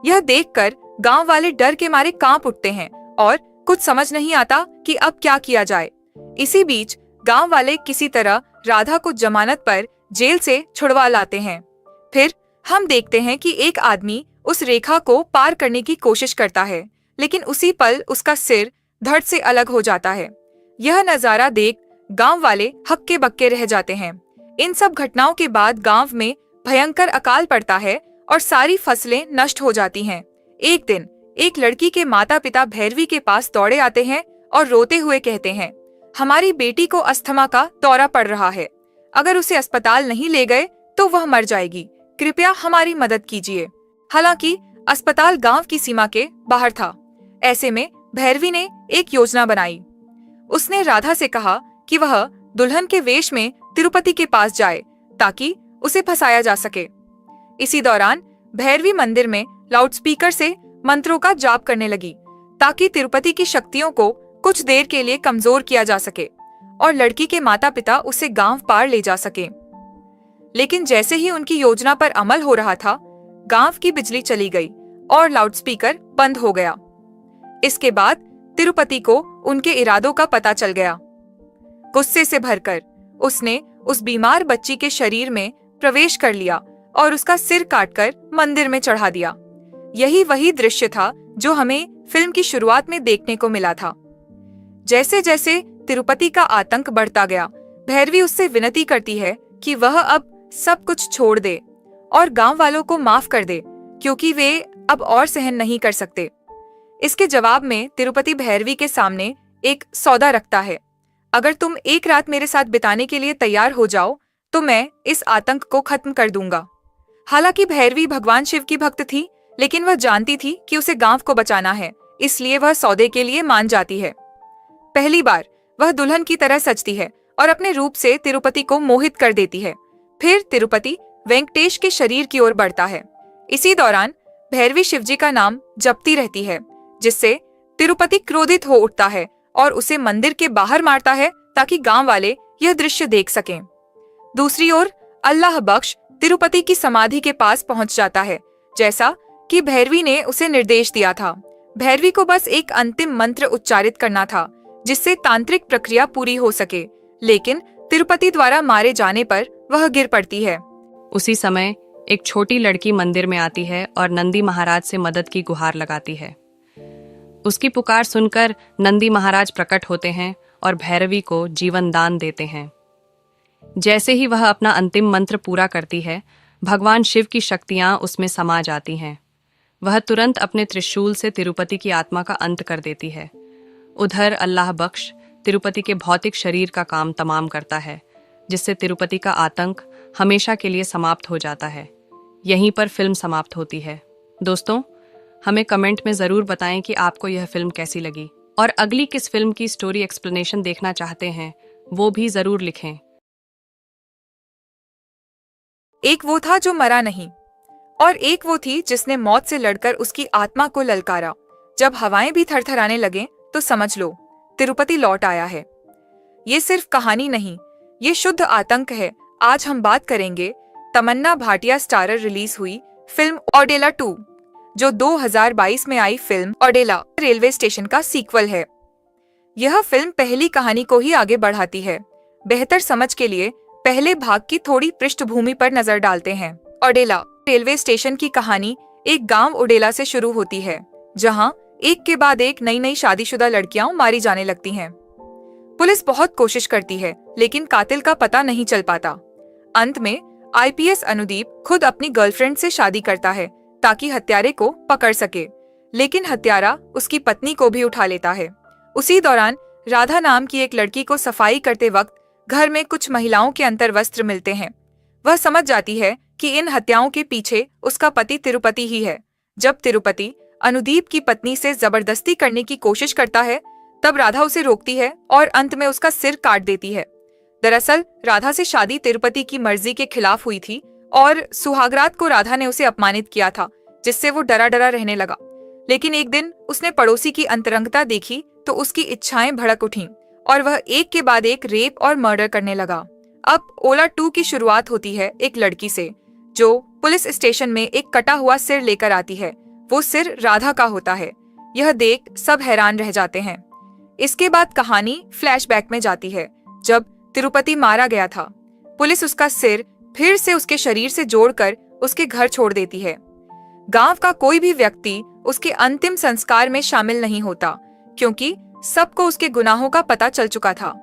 यह देखकर गांव वाले डर के मारे कांप उठते हैं और कुछ समझ नहीं आता कि अब क्या किया जाए। इसी बीच गांव वाले किसी तरह राधा को जमानत पर जेल से छुड़वा लाते हैं। फिर हम देखते हैं कि एक आदमी उस रेखा को पार करने की कोशिश करता है, लेकिन उसी पल उसका सिर धड़ से अलग हो जाता है। यह नजारा देख गांव वाले हक्के बक्के रह जाते हैं। इन सब घटनाओं के बाद गांव में भयंकर अकाल पड़ता है और सारी फसलें नष्ट हो जाती हैं। एक दिन एक लड़की के माता पिता भैरवी के पास दौड़े आते हैं और रोते हुए कहते हैं, हमारी बेटी को अस्थमा का दौरा पड़ रहा है। अगर उसे अस्पताल नहीं ले गए तो वह मर जाएगी। कृपया हमारी मदद कीजिए। हालांकि अस्पताल गांव की सीमा के बाहर था। ऐसे में भैरवी ने एक योजना बनाई। उसने राधा से कहा कि वह दुल्हन के वेश में तिरुपति के पास जाए ताकि उसे फंसाया जा सके। इसी दौरान भैरवी मंदिर में लाउडस्पीकर से मंत्रों का जाप करने लगी ताकि तिरुपति की शक्तियों को कुछ देर के लिए कमजोर किया जा सके और लड़की के माता पिता उसे गांव पार ले जा सके। लेकिन जैसे ही उनकी योजना पर अमल हो रहा था, गांव की बिजली चली गई और लाउडस्पीकर बंद हो गया। इसके बाद तिरुपति को उनके इरादों का पता चल गया। गुस्से से भरकर उसने उस बीमार बच्ची के शरीर में प्रवेश कर लिया और उसका सिर काटकर मंदिर में चढ़ा दिया। यही वही दृश्य था जो हमें फिल्म की शुरुआत में देखने को मिला था। जैसे जैसे तिरुपति का आतंक बढ़ता गया, भैरवी उससे विनती करती है कि वह अब सब कुछ छोड़ दे और गांव वालों को माफ कर दे, क्योंकि वे अब और सहन नहीं कर सकते। इसके जवाब में तिरुपति भैरवी के सामने एक सौदा रखता है। अगर तुम एक रात मेरे साथ बिताने के लिए तैयार हो जाओ तो मैं इस आतंक को खत्म कर दूंगा। हालांकि भैरवी भगवान शिव की भक्त थी, लेकिन वह जानती थी कि उसे गांव को बचाना है, इसलिए वह सौदे के लिए मान जाती है। पहली बार वह दुल्हन की तरह सजती है और अपने रूप से तिरुपति को मोहित कर देती है। फिर तिरुपति वेंकटेश के शरीर की ओर बढ़ता है। इसी दौरान भैरवी शिवजी का नाम जपती रहती है, जिससे तिरुपति क्रोधित हो उठता है और उसे मंदिर के बाहर मारता है ताकि गांव वाले यह दृश्य देख सकें। दूसरी ओर अल्लाह बख्श तिरुपति की समाधि के पास पहुंच जाता है, जैसा कि भैरवी ने उसे निर्देश दिया था। भैरवी को बस एक अंतिम मंत्र उच्चारित करना था जिससे तांत्रिक प्रक्रिया पूरी हो सके, लेकिन तिरुपति द्वारा मारे जाने पर वह गिर पड़ती है। उसी समय एक छोटी लड़की मंदिर में आती है और नंदी महाराज से मदद की गुहार लगाती है। उसकी पुकार सुनकर नंदी महाराज प्रकट होते हैं और भैरवी को जीवन दान देते हैं। जैसे ही वह अपना अंतिम मंत्र पूरा करती है, भगवान शिव की शक्तियां उसमें समा जाती हैं। वह तुरंत अपने त्रिशूल से तिरुपति की आत्मा का अंत कर देती है। उधर अल्लाह बख्श तिरुपति के भौतिक शरीर का काम तमाम करता है, जिससे तिरुपति का आतंक हमेशा के लिए समाप्त हो जाता है। यहीं पर फिल्म समाप्त होती है। दोस्तों, हमें कमेंट में ज़रूर बताएं कि आपको यह फिल्म कैसी लगी और अगली किस फिल्म की स्टोरी एक्सप्लेनेशन देखना चाहते हैं, वो भी ज़रूर लिखें। एक वो था जो मरा नहीं, और एक वो थी जिसने मौत से लड़कर उसकी आत्मा को ललकारा। जब हवाएं भी थरथराने लगे तो समझ लो, तिरुपति लौट आया है। ये सिर्फ कहानी नहीं, ये शुद्ध आतंक है। आज हम बात करेंगे तमन्ना भाटिया स्टारर रिलीज हुई फिल्म ओडेला 2, जो 2022 में आई फिल्म ओडेला रेलवे स्टेशन का सीक्वल है। यह फिल्म पहली कहानी को ही आगे बढ़ाती है। बेहतर समझ के लिए पहले भाग की थोड़ी पृष्ठभूमि पर नजर डालते हैं। ओडेला रेलवे स्टेशन की कहानी एक गांव ओडेला से शुरू होती है, जहां एक के बाद एक नई नई शादीशुदा लड़कियां मारी जाने लगती हैं। पुलिस बहुत कोशिश करती है, लेकिन कातिल का पता नहीं चल पाता। अंत में आईपीएस अनुदीप खुद अपनी गर्लफ्रेंड से शादी करता है ताकि हत्यारे को पकड़ सके, लेकिन हत्यारा उसकी पत्नी को भी उठा लेता है। उसी दौरान राधा नाम की एक लड़की को सफाई करते वक्त घर में कुछ महिलाओं के अंतर्वस्त्र मिलते हैं। वह समझ जाती है कि इन हत्याओं के पीछे उसका पति तिरुपति ही है। जब तिरुपति अनुदीप की पत्नी से जबरदस्ती करने की कोशिश करता है, तब राधा उसे रोकती है और अंत में उसका सिर काट देती है। दरअसल राधा से शादी तिरुपति की मर्जी के खिलाफ हुई थी और सुहागरात को राधा ने उसे अपमानित किया था, जिससे वो डरा डरा रहने लगा। लेकिन एक दिन उसने पड़ोसी की अंतरंगता देखी तो उसकी इच्छाएं भड़क उठीं और वह एक के बाद एक रेप और मर्डर करने लगा। अब ओला 2 की शुरुआत होती है एक लड़की से, जो पुलिस स्टेशन में एक कटा हुआ सिर लेकर आती है। वो सिर राधा का होता है। यह देख सब हैरान रह जाते हैं। इसके बाद कहानी फ्लैशबैक में जाती है, जब तिरुपति मारा गया था। पुलिस उसका सिर फिर से उसके शरीर से जोड़कर उसके घर छोड़ देती है। गांव का कोई भी व्यक्ति उसके अंतिम संस्कार में शामिल नहीं होता, क्योंकि सबको उसके गुनाहों का पता चल चुका था।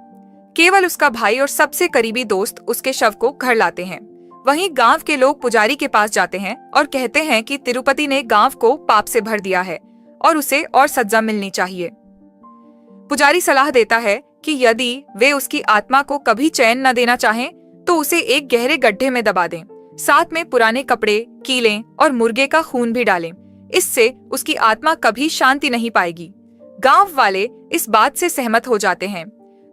केवल उसका भाई और सबसे करीबी दोस्त उसके शव को घर लाते हैं। वहीं गांव के लोग पुजारी के पास जाते हैं और कहते हैं कि तिरुपति ने गांव को पाप से भर दिया है और उसे और सजा मिलनी चाहिए। पुजारी सलाह देता है कि यदि वे उसकी आत्मा को कभी चैन न देना चाहें, तो उसे एक गहरे गड्ढे में दबा दें, साथ में पुराने कपड़े, कीलें और मुर्गे का खून भी डालें। इससे उसकी आत्मा कभी शांति नहीं पाएगी। गांव वाले इस बात से सहमत हो जाते हैं।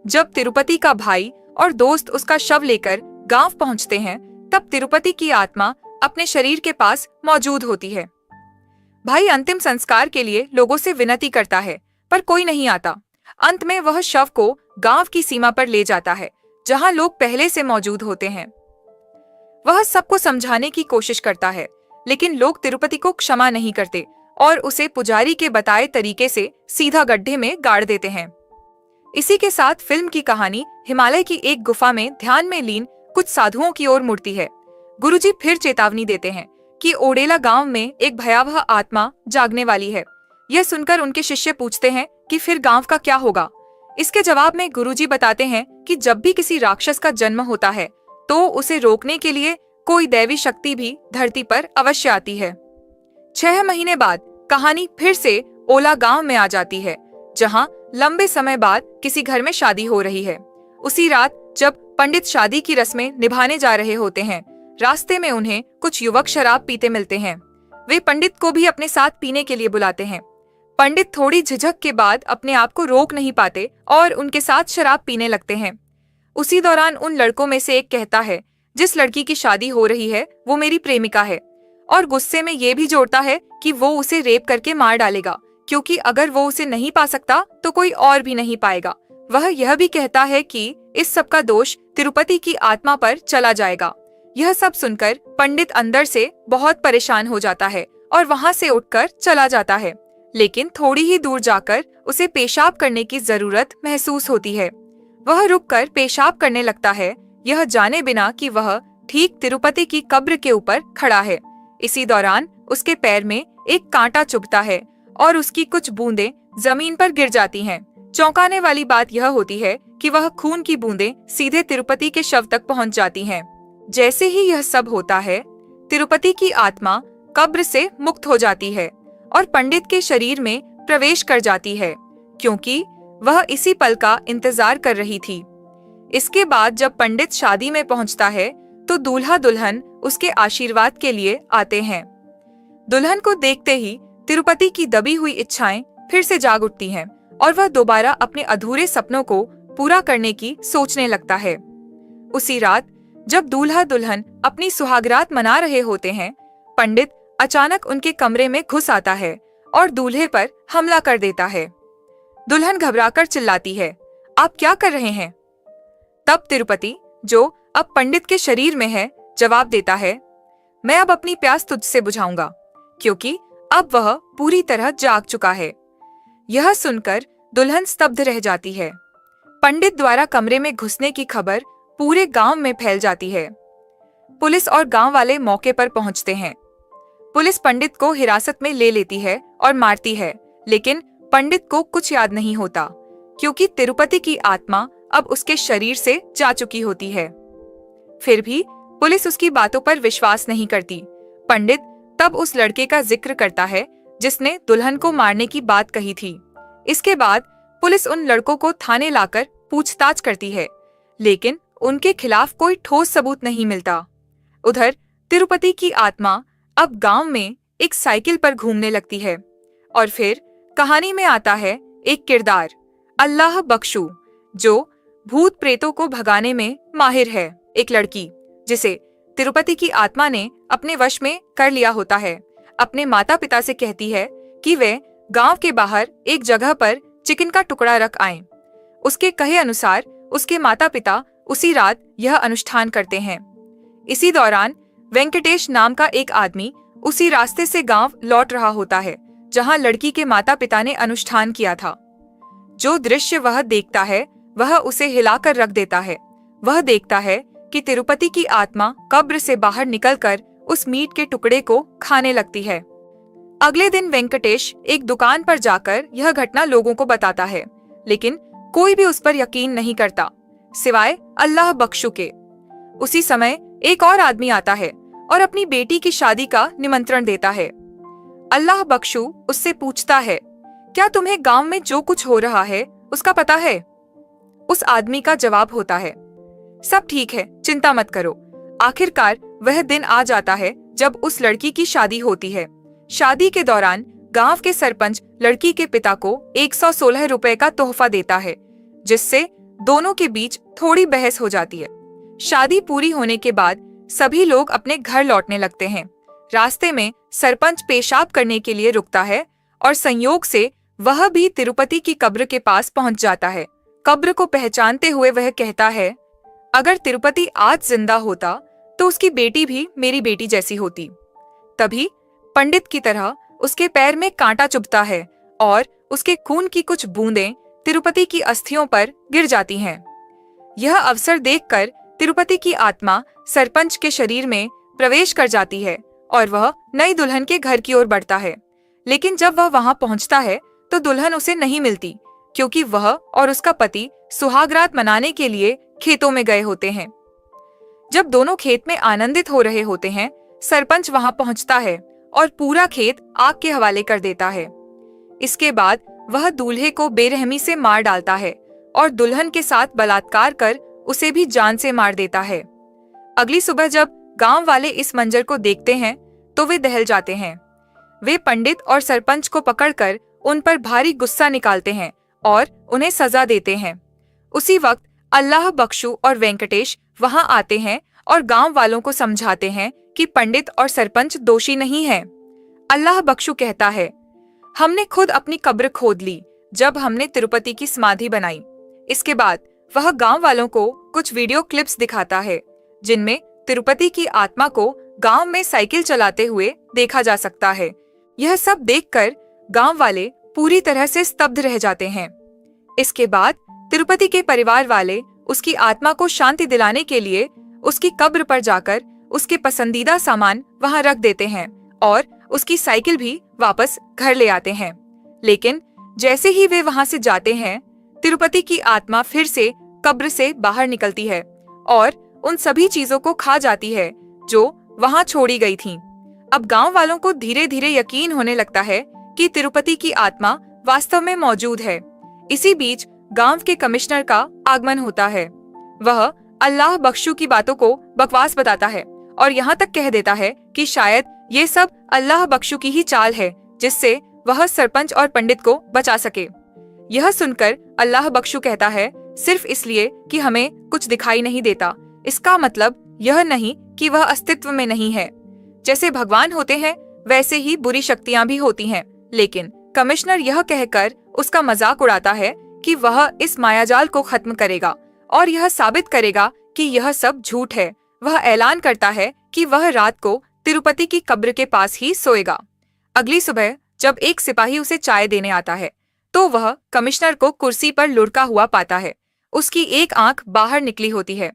जब तिरुपति का भाई और दोस्त उसका शव लेकर गांव पहुंचते हैं, तब तिरुपति की आत्मा अपने शरीर के पास मौजूद होती है। भाई अंतिम संस्कार के लिए लोगों से विनती करता है, पर कोई नहीं आता। अंत में वह शव को गांव की सीमा पर ले जाता है, जहां लोग पहले से मौजूद होते हैं। वह सबको समझाने की कोशिश करता है, लेकिन लोग तिरुपति को क्षमा नहीं करते और उसे पुजारी के बताए तरीके से सीधा गड्ढे में गाड़ देते हैं। इसी के साथ फिल्म की कहानी हिमालय की एक गुफा में ध्यान में लीन कुछ साधुओं की ओर मुड़ती है। गुरुजी फिर चेतावनी देते हैं कि ओडेला गांव में एक भयावह आत्मा जागने वाली है। यह सुनकर उनके शिष्य पूछते हैं कि फिर गांव का क्या होगा। इसके जवाब में गुरुजी बताते हैं कि जब भी किसी राक्षस का जन्म होता है, तो उसे रोकने के लिए कोई दैवी शक्ति भी धरती पर अवश्य आती है। 6 महीने बाद कहानी फिर से ओला गांव में आ जाती है, जहां लंबे समय बाद किसी घर में शादी हो रही है। उसी रात जब पंडित शादी की रस्में निभाने जा रहे होते हैं, रास्ते में उन्हें कुछ युवक शराब पीते मिलते हैं। वे पंडित को भी अपने साथ पीने के लिए बुलाते हैं। पंडित थोड़ी झिझक के बाद अपने आप को रोक नहीं पाते और उनके साथ शराब पीने लगते हैं। उसी दौरान उन लड़कों में से एक कहता है, जिस लड़की की शादी हो रही है वो मेरी प्रेमिका है, और गुस्से में ये भी जोड़ता है कि वो उसे रेप करके मार डालेगा, क्योंकि अगर वो उसे नहीं पा सकता तो कोई और भी नहीं पाएगा। वह यह भी कहता है कि इस सब का दोष तिरुपति की आत्मा पर चला जाएगा। यह सब सुनकर पंडित अंदर से बहुत परेशान हो जाता है और वहां से उठकर चला जाता है, लेकिन थोड़ी ही दूर जाकर उसे पेशाब करने की जरूरत महसूस होती है। वह रुककर पेशाब करने लगता है, यह जाने बिना कि वह ठीक तिरुपति की कब्र के ऊपर खड़ा है। इसी दौरान उसके पैर में एक कांटा चुभता है और उसकी कुछ बूंदें जमीन पर गिर जाती हैं। चौंकाने वाली बात यह होती है कि वह खून की बूंदें सीधे तिरुपति के शव तक पहुंच जाती हैं। जैसे ही यह सब होता है, तिरुपति की आत्मा कब्र से मुक्त हो जाती है और पंडित के शरीर में प्रवेश कर जाती है, क्योंकि वह इसी पल का इंतजार कर रही थी। इसके बाद जब पंडित शादी में पहुंचता है तो दूल्हा दुल्हन उसके आशीर्वाद के लिए आते हैं। दुल्हन को देखते ही तिरुपति की दबी हुई इच्छाएं फिर से जाग उठती हैं और वह दोबारा अपने अधूरे सपनों को पूरा करने की सोचने लगता है। उसी रात जब दूल्हा दुल्हन अपनी सुहागरात मना रहे होते हैं, पंडित अचानक उनके कमरे में घुस आता है और दूल्हे पर हमला कर देता है। दुल्हन घबराकर चिल्लाती है, आप क्या कर रहे हैं? तब तिरुपति, जो अब पंडित के शरीर में है, जवाब देता है, मैं अब अपनी प्यास तुझसे बुझाऊंगा, क्योंकि अब वह पूरी तरह जाग चुका है। यह सुनकर दुल्हन स्तब्ध रह जाती है। पंडित द्वारा कमरे में घुसने की खबर पूरे गांव में फैल जाती है। पुलिस और गांव वाले मौके पर पहुंचते हैं। पुलिस पंडित को हिरासत में ले लेती है और मारती है, लेकिन पंडित को कुछ याद नहीं होता, क्योंकि तिरुपति की आत्मा अब उसके शरीर से जा चुकी होती है। फिर भी पुलिस उसकी बातों पर विश्वास नहीं करती। पंडित तब उस लड़के का जिक्र करता है जिसने दुल्हन को मारने की बात कही थी। इसके बाद पुलिस उन लड़कों को थाने लाकर पूछताछ करती है, लेकिन उनके खिलाफ कोई ठोस सबूत नहीं मिलता। उधर तिरुपति की आत्मा अब गांव में एक साइकिल पर घूमने लगती है। और फिर कहानी में आता है एक किरदार, अल्लाह बख्शू, जो भूत प्रेतों को भगाने में माहिर है। एक लड़की जिसे तिरुपति की आत्मा ने अपने वश में कर लिया होता है, अपने माता पिता से कहती है कि वे गांव के बाहर एक जगह पर चिकन का टुकड़ा रख आएं। उसके कहे अनुसार उसके माता पिता उसी रात यह अनुष्ठान करते हैं। इसी दौरान वेंकटेश नाम का एक आदमी उसी रास्ते से गांव लौट रहा होता है जहां लड़की के माता पिता ने अनुष्ठान किया था। जो दृश्य वह देखता है वह उसे हिलाकर रख देता है। वह देखता है कि तिरुपति की आत्मा कब्र से बाहर निकलकर उस मीट के टुकड़े को खाने लगती है। अगले दिन वेंकटेश एक दुकान पर जाकर यह घटना लोगों को बताता है, लेकिन कोई भी उस पर यकीन नहीं करता, सिवाय अल्लाह बख्शू के। उसी समय एक और आदमी आता है और अपनी बेटी की शादी का निमंत्रण देता है। अल्लाह बख्शू उससे पूछता है, क्या तुम्हें गांव में जो कुछ हो रहा है उसका पता है? उस आदमी का जवाब होता है, सब ठीक है, चिंता मत करो। आखिरकार वह दिन आ जाता है जब उस लड़की की शादी होती है। शादी के दौरान गांव के सरपंच लड़की के पिता को 116 रुपए का तोहफा देता है, जिससे दोनों के बीच थोड़ी बहस हो जाती है। शादी पूरी होने के बाद सभी लोग अपने घर लौटने लगते हैं। रास्ते में सरपंच पेशाब करने के लिए रुकता है और संयोग से वह भी तिरुपति की कब्र के पास पहुंच जाता है। कब्र को पहचानते हुए वह कहता है, अगर तिरुपति आज जिंदा होता तो उसकी बेटी भी मेरी बेटी जैसी होती। तभी पंडित की तरह उसके पैर में कांटा चुभता है और उसके खून की कुछ बूंदें तिरुपति की अस्थियों पर गिर जाती हैं। यह अवसर देखकर तिरुपति की आत्मा सरपंच के शरीर में प्रवेश कर जाती है और वह नई दुल्हन के घर की ओर बढ़ता है। लेकिन जब वह वहां पहुंचता है तो दुल्हन उसे नहीं मिलती, क्योंकि वह और उसका पति सुहागरात मनाने के लिए खेतों में गए होते हैं। जब दोनों खेत में आनंदित हो रहे होते हैं, सरपंच वहां पहुंचता है और पूरा खेत आग के हवाले कर देता है। इसके बाद वह दूल्हे को बेरहमी से मार डालता है और दुल्हन के साथ बलात्कार कर उसे भी जान से मार देता है। अगली सुबह जब गांव वाले इस मंजर को देखते हैं तो वे दहल जाते हैं। वे पंडित और सरपंच को पकड़कर उन पर भारी गुस्सा निकालते हैं और उन्हें सजा देते हैं। उसी वक्त अल्लाह बख्शू और वेंकटेश वहां आते हैं और गांव वालों को समझाते हैं कि पंडित और सरपंच दोषी नहीं है। अल्लाह बख्शू कहता है, हमने खुद अपनी कब्र खोद ली जब हमने तिरुपति की समाधि बनाई। इसके बाद वह गांव वालों को कुछ वीडियो क्लिप्स दिखाता है जिनमें तिरुपति की आत्मा को गांव में साइकिल चलाते हुए देखा जा सकता है। यह सब देखकर गांव वाले पूरी तरह से स्तब्ध रह जाते हैं। इसके बाद तिरुपति के परिवार वाले उसकी आत्मा को शांति दिलाने के लिए उसकी कब्र पर जाकर उसके पसंदीदा सामान वहां रख देते हैं और उसकी साइकिल भी वापस घर ले आते हैं। लेकिन जैसे ही वे वहां से जाते हैं, तिरुपति की आत्मा फिर से कब्र से बाहर निकलती है और उन सभी चीजों को खा जाती है जो वहां छोड़ी गई थीं। अब गांव वालों को धीरे धीरे यकीन होने लगता है कि तिरुपति की आत्मा वास्तव में मौजूद है। इसी बीच गांव के कमिश्नर का आगमन होता है। वह अल्लाह बख्शू की बातों को बकवास बताता है और यहाँ तक कह देता है कि शायद ये सब अल्लाह बख्शू की ही चाल है जिससे वह सरपंच और पंडित को बचा सके। यह सुनकर अल्लाह बख्शू कहता है, सिर्फ इसलिए कि हमें कुछ दिखाई नहीं देता, इसका मतलब यह नहीं कि वह अस्तित्व में नहीं है। जैसे भगवान होते हैं वैसे ही बुरी शक्तियां भी होती हैं। लेकिन कमिश्नर यह कहकर उसका मजाक उड़ाता है कि वह इस मायाजाल को खत्म करेगा और यह साबित करेगा कि यह सब झूठ है। वह ऐलान करता है कि वह रात को तिरुपति की कब्र के पास ही सोएगा। अगली सुबह जब एक सिपाही उसे चाय देने आता है तो वह कमिश्नर को कुर्सी पर लुढ़का हुआ पाता है। उसकी एक आंख बाहर निकली होती है।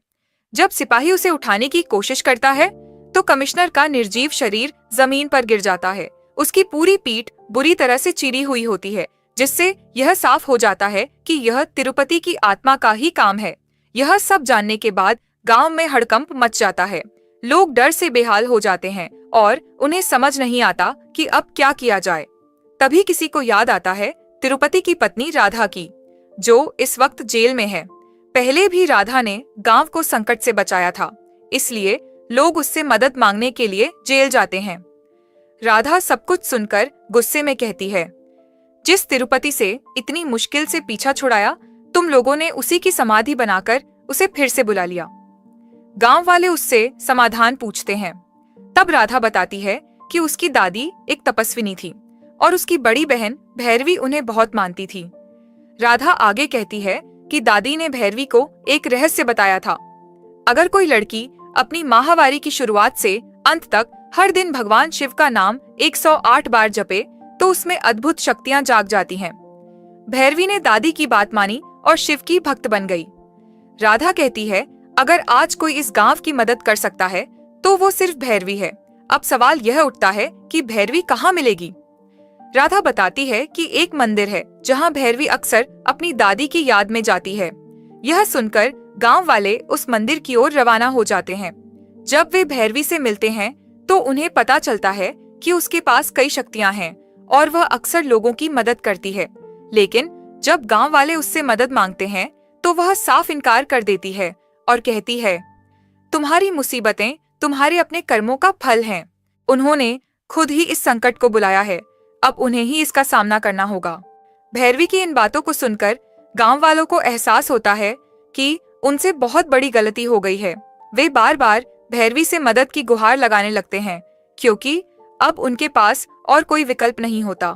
जब सिपाही उसे उठाने की कोशिश करता है तो कमिश्नर का निर्जीव शरीर जमीन पर गिर जाता है। उसकी पूरी पीठ बुरी तरह से चीरी हुई होती है, जिससे यह साफ हो जाता है कि यह तिरुपति की आत्मा का ही काम है। यह सब जानने के बाद गांव में हड़कंप मच जाता है। लोग डर से बेहाल हो जाते हैं और उन्हें समझ नहीं आता कि अब क्या किया जाए। तभी किसी को याद आता है तिरुपति की पत्नी राधा की, जो इस वक्त जेल में है। पहले भी राधा ने गांव को संकट से बचाया था, इसलिए लोग उससे मदद मांगने के लिए जेल जाते हैं। राधा सब कुछ सुनकर गुस्से में कहती है, जिस तिरुपति से इतनी मुश्किल से पीछा छुड़ाया, तुम लोगों ने उसी की समाधि बनाकर उसे फिर से बुला लिया। गांव वाले उससे समाधान पूछते हैं। तब राधा बताती है कि उसकी दादी एक तपस्विनी थी और उसकी बड़ी बहन भैरवी उन्हें बहुत मानती थी। राधा आगे कहती है कि दादी ने भैरवी को एक रहस्य बताया था। अगर कोई लड़की अपनी माहवारी की शुरुआत से अंत तक हर दिन भगवान शिव का नाम 108 बार जपे तो उसमें अद्भुत शक्तियां जाग जाती हैं। भैरवी ने दादी की बात मानी और शिव की भक्त बन गई। राधा कहती है, अगर आज कोई इस गांव की मदद कर सकता है तो वो सिर्फ भैरवी है। अब सवाल यह उठता है कि भैरवी कहाँ मिलेगी। राधा बताती है कि एक मंदिर है जहाँ भैरवी अक्सर अपनी दादी की याद में जाती है। यह सुनकर गांव वाले उस मंदिर की ओर रवाना हो जाते हैं। जब वे भैरवी से मिलते हैं तो उन्हें पता चलता है कि उसके पास कई शक्तियां हैं और वह अक्सर लोगों की मदद करती है। लेकिन जब गांव वाले उससे मदद मांगते हैं तो वह साफ इनकार कर देती है और कहती है, तुम्हारी मुसीबतें तुम्हारे अपने कर्मों का फल हैं। उन्होंने खुद ही इस संकट को बुलाया है, अब उन्हें ही इसका सामना करना होगा। भैरवी की इन बातों को सुनकर गांव वालों को एहसास होता है कि उनसे बहुत बड़ी गलती हो गई है। वे बार बार भैरवी से मदद की गुहार लगाने लगते हैं क्योंकि अब उनके पास और कोई विकल्प नहीं होता।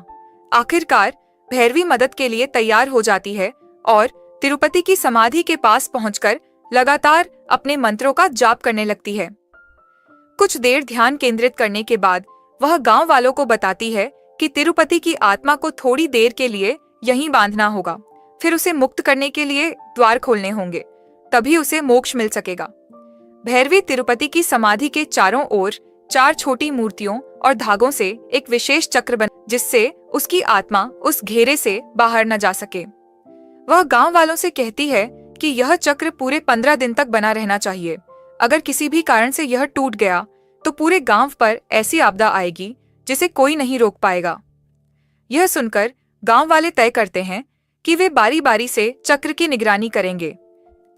आखिरकार भैरवी मदद के लिए तैयार हो जाती है और तिरुपति की समाधि के पास पहुंचकर लगातार अपने मंत्रों का जाप करने लगती है। कुछ देर ध्यान केंद्रित करने के बाद वह गांव वालों को बताती है कि तिरुपति की आत्मा को थोड़ी देर के लिए यहीं बांधना होगा, फिर उसे मुक्त करने के लिए द्वार खोलने होंगे, तभी उसे मोक्ष मिल सकेगा। भैरवी तिरुपति की समाधि के चारों ओर 4 छोटी मूर्तियों और धागों से एक विशेष चक्र बना, जिससे उसकी आत्मा उस घेरे से बाहर न जा सके। वह गांव वालों से कहती है कि यह चक्र पूरे 15 दिन तक बना रहना चाहिए। अगर किसी भी कारण से यह टूट गया तो पूरे गांव पर ऐसी आपदा आएगी जिसे कोई नहीं रोक पाएगा। यह सुनकर गांव वाले तय करते हैं कि वे बारी बारी से चक्र की निगरानी करेंगे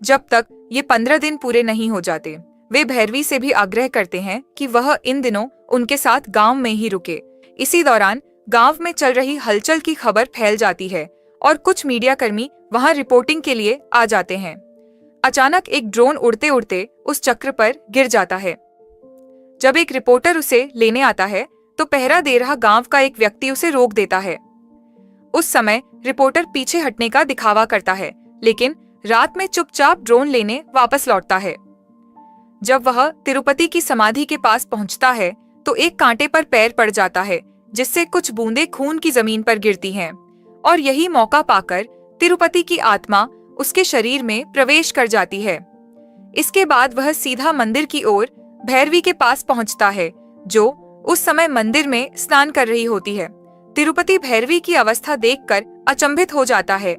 जब तक ये 15 दिन पूरे नहीं हो जाते। वे भैरवी से भी आग्रह करते हैं कि वह इन दिनों उनके साथ गांव में ही रुके। इसी दौरान गांव में चल रही हलचल की खबर फैल जाती है और कुछ मीडिया कर्मी वहां रिपोर्टिंग के लिए आ जाते हैं। अचानक एक ड्रोन उड़ते उड़ते उस चक्र पर गिर जाता है। जब एक रिपोर्टर उसे लेने आता है तो पहरा दे रहा गांव का एक व्यक्ति उसे रोक देता है। उस समय रिपोर्टर पीछे हटने का दिखावा करता है, लेकिन रात में चुपचाप ड्रोन लेने वापस लौटता है। जब वह तिरुपति की समाधि के पास पहुंचता है तो एक कांटे पर पैर पड़ जाता है, जिससे कुछ बूंदें खून की जमीन पर गिरती हैं, और यही मौका पाकर तिरुपति की आत्मा उसके शरीर में प्रवेश कर जाती है। इसके बाद वह सीधा मंदिर की ओर भैरवी के पास पहुंचता है, जो उस समय मंदिर में स्नान कर रही होती है। तिरुपति भैरवी की अवस्था देखकर अचंभित हो जाता है।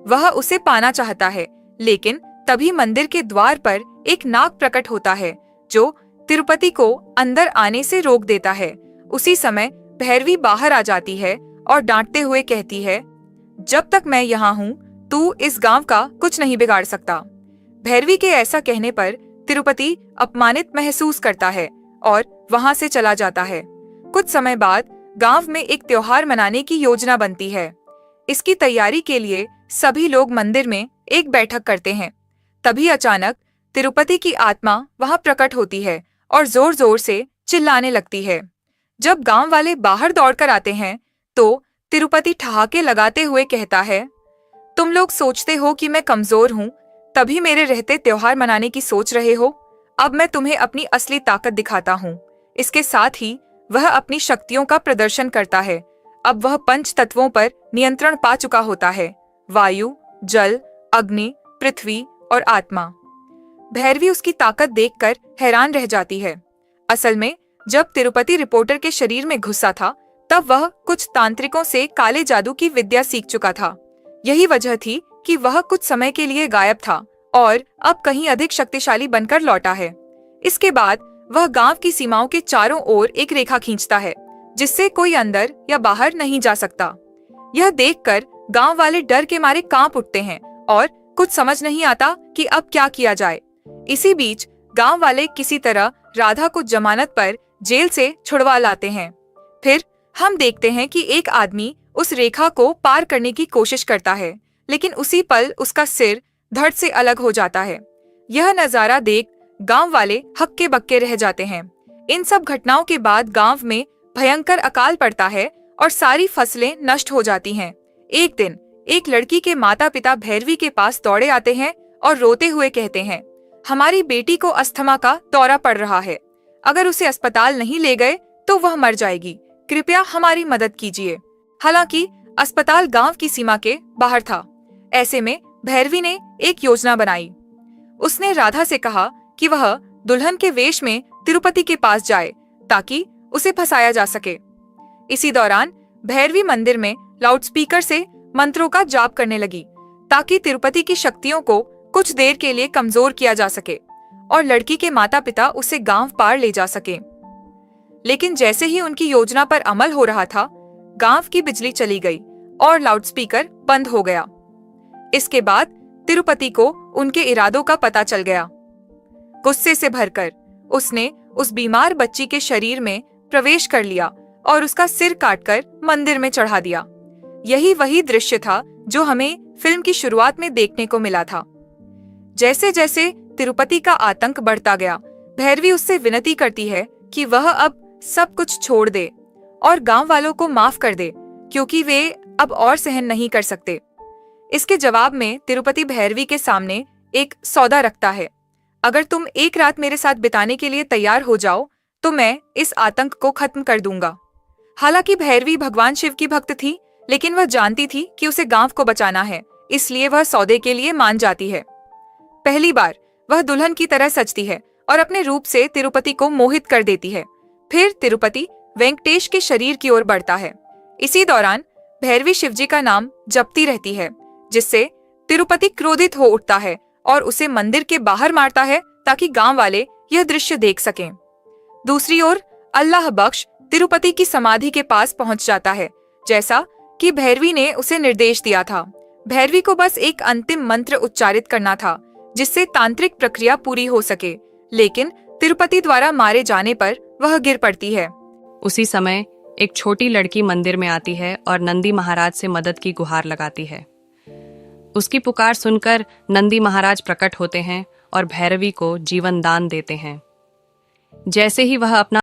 वह उसे पाना चाहता है, लेकिन तभी मंदिर के द्वार पर एक नाग प्रकट होता है, जो तिरुपति को अंदर आने से रोक देता है। उसी समय भैरवी बाहर आ जाती है और डांटते हुए कहती है, जब तक मैं यहाँ हूँ तू इस गांव का कुछ नहीं बिगाड़ सकता। भैरवी के ऐसा कहने पर तिरुपति अपमानित महसूस करता है और वहां से चला जाता है। कुछ समय बाद गांव में एक त्योहार मनाने की योजना बनती है। इसकी तैयारी के लिए सभी लोग मंदिर में एक बैठक करते हैं। तभी अचानक तिरुपति की आत्मा वहां प्रकट होती है और जोर जोर से चिल्लाने लगती है। जब गांव वाले बाहर दौड़कर आते हैं तो तिरुपति ठहाके लगाते हुए कहता है, तुम लोग सोचते हो कि मैं कमजोर हूँ, तभी मेरे रहते त्योहार मनाने की सोच रहे हो। अब मैं तुम्हें अपनी असली ताकत दिखाता हूँ। इसके साथ ही वह अपनी शक्तियों का प्रदर्शन करता है। अब वह पंच तत्वों पर नियंत्रण पा चुका होता है, वायु, जल, अग्नि, पृथ्वी और आत्मा। भैरवी उसकी ताकत देखकर हैरान रह जाती है। असल में जब तिरुपति रिपोर्टर के शरीर में घुसा था, तब वह कुछ तांत्रिकों से काले जादू की विद्या सीख चुका था। यही वजह थी कि वह कुछ समय के लिए गायब था और अब कहीं अधिक शक्तिशाली बनकर लौटा है। इसके बाद वह गांव की सीमाओं के चारों ओर एक रेखा खींचता है, जिससे कोई अंदर या बाहर नहीं जा सकता। यह देखकर गांव वाले डर के मारे कांप उठते हैं और कुछ समझ नहीं आता कि अब क्या किया जाए। इसी बीच गांव वाले किसी तरह राधा को जमानत पर जेल से छुड़वा लाते हैं। फिर हम देखते हैं कि एक आदमी उस रेखा को पार करने की कोशिश करता है, लेकिन उसी पल उसका सिर धड़ से अलग हो जाता है। यह नजारा देख गांव वाले हक्के बक्के रह जाते हैं। इन सब घटनाओं के बाद गांव में भयंकर अकाल पड़ता है और सारी फसलें नष्ट हो जाती हैं। एक दिन एक लड़की के माता पिता भैरवी के पास दौड़े आते हैं और रोते हुए कहते हैं, हमारी बेटी को अस्थमा का दौरा पड़ रहा है। अगर उसे अस्पताल नहीं ले गए तो वह मर जाएगी। कृपया हमारी मदद कीजिए। हालांकि अस्पताल गांव की सीमा के बाहर था। ऐसे में भैरवी ने एक योजना बनाई। उसने राधा से कहा कि वह दुल्हन के वेश में तिरुपति के पास जाए ताकि उसे फंसाया जा सके। इसी दौरान भैरवी मंदिर में लाउडस्पीकर से मंत्रों का जाप करने लगी ताकि तिरुपति की शक्तियों को कुछ देर के लिए कमजोर किया जा सके और लड़की के माता पिता उसे गांव पार ले जा सके। लेकिन जैसे ही उनकी योजना पर अमल हो रहा था, गांव की बिजली चली गई और लाउडस्पीकर बंद हो गया। इसके बाद तिरुपति को उनके इरादों का पता चल गया। गुस्से से भरकर उसने उस बीमार बच्ची के शरीर में प्रवेश कर लिया और उसका सिर काटकर मंदिर में चढ़ा दिया। यही वही दृश्य था जो हमें फिल्म की शुरुआत में देखने को मिला था। जैसे जैसे तिरुपति का आतंक बढ़ता गया, भैरवी उससे विनती करती है कि वह अब सब कुछ छोड़ दे और गांव वालों को माफ कर दे, क्योंकि वे अब और सहन नहीं कर सकते। इसके जवाब में तिरुपति भैरवी के सामने एक सौदा रखता है। अगर तुम एक रात मेरे साथ बिताने के लिए तैयार हो जाओ तो मैं इस आतंक को खत्म कर दूंगा। हालांकि भैरवी भगवान शिव की भक्त थी, लेकिन वह जानती थी कि उसे गांव को बचाना है, इसलिए वह सौदे के लिए मान जाती है। पहली बार वह दुल्हन की तरह सजती है और अपने रूप से तिरुपति को मोहित कर देती है। फिर तिरुपति वेंकटेश के शरीर की ओर बढ़ता है। इसी दौरान भैरवी शिवजी का नाम जपती रहती है, जिससे तिरुपति क्रोधित हो उठता है और उसे मंदिर के बाहर मारता है ताकि गांव वाले यह दृश्य देख सकें। दूसरी ओर अल्लाह बख्श तिरुपति की समाधि के पास पहुंच जाता है, जैसा कि भैरवी ने उसे निर्देश दिया था। भैरवी को बस एक अंतिम मंत्र उच्चारित करना था जिससे तांत्रिक प्रक्रिया पूरी हो सके, लेकिन तिरुपति द्वारा मारे जाने पर वह गिर पड़ती है। उसी समय एक छोटी लड़की मंदिर में आती है और नंदी महाराज से मदद की गुहार लगाती है। उसकी पुकार सुनकर नंदी महाराज प्रकट होते हैं और भैरवी को जीवन दान देते हैं। जैसे ही वह अपना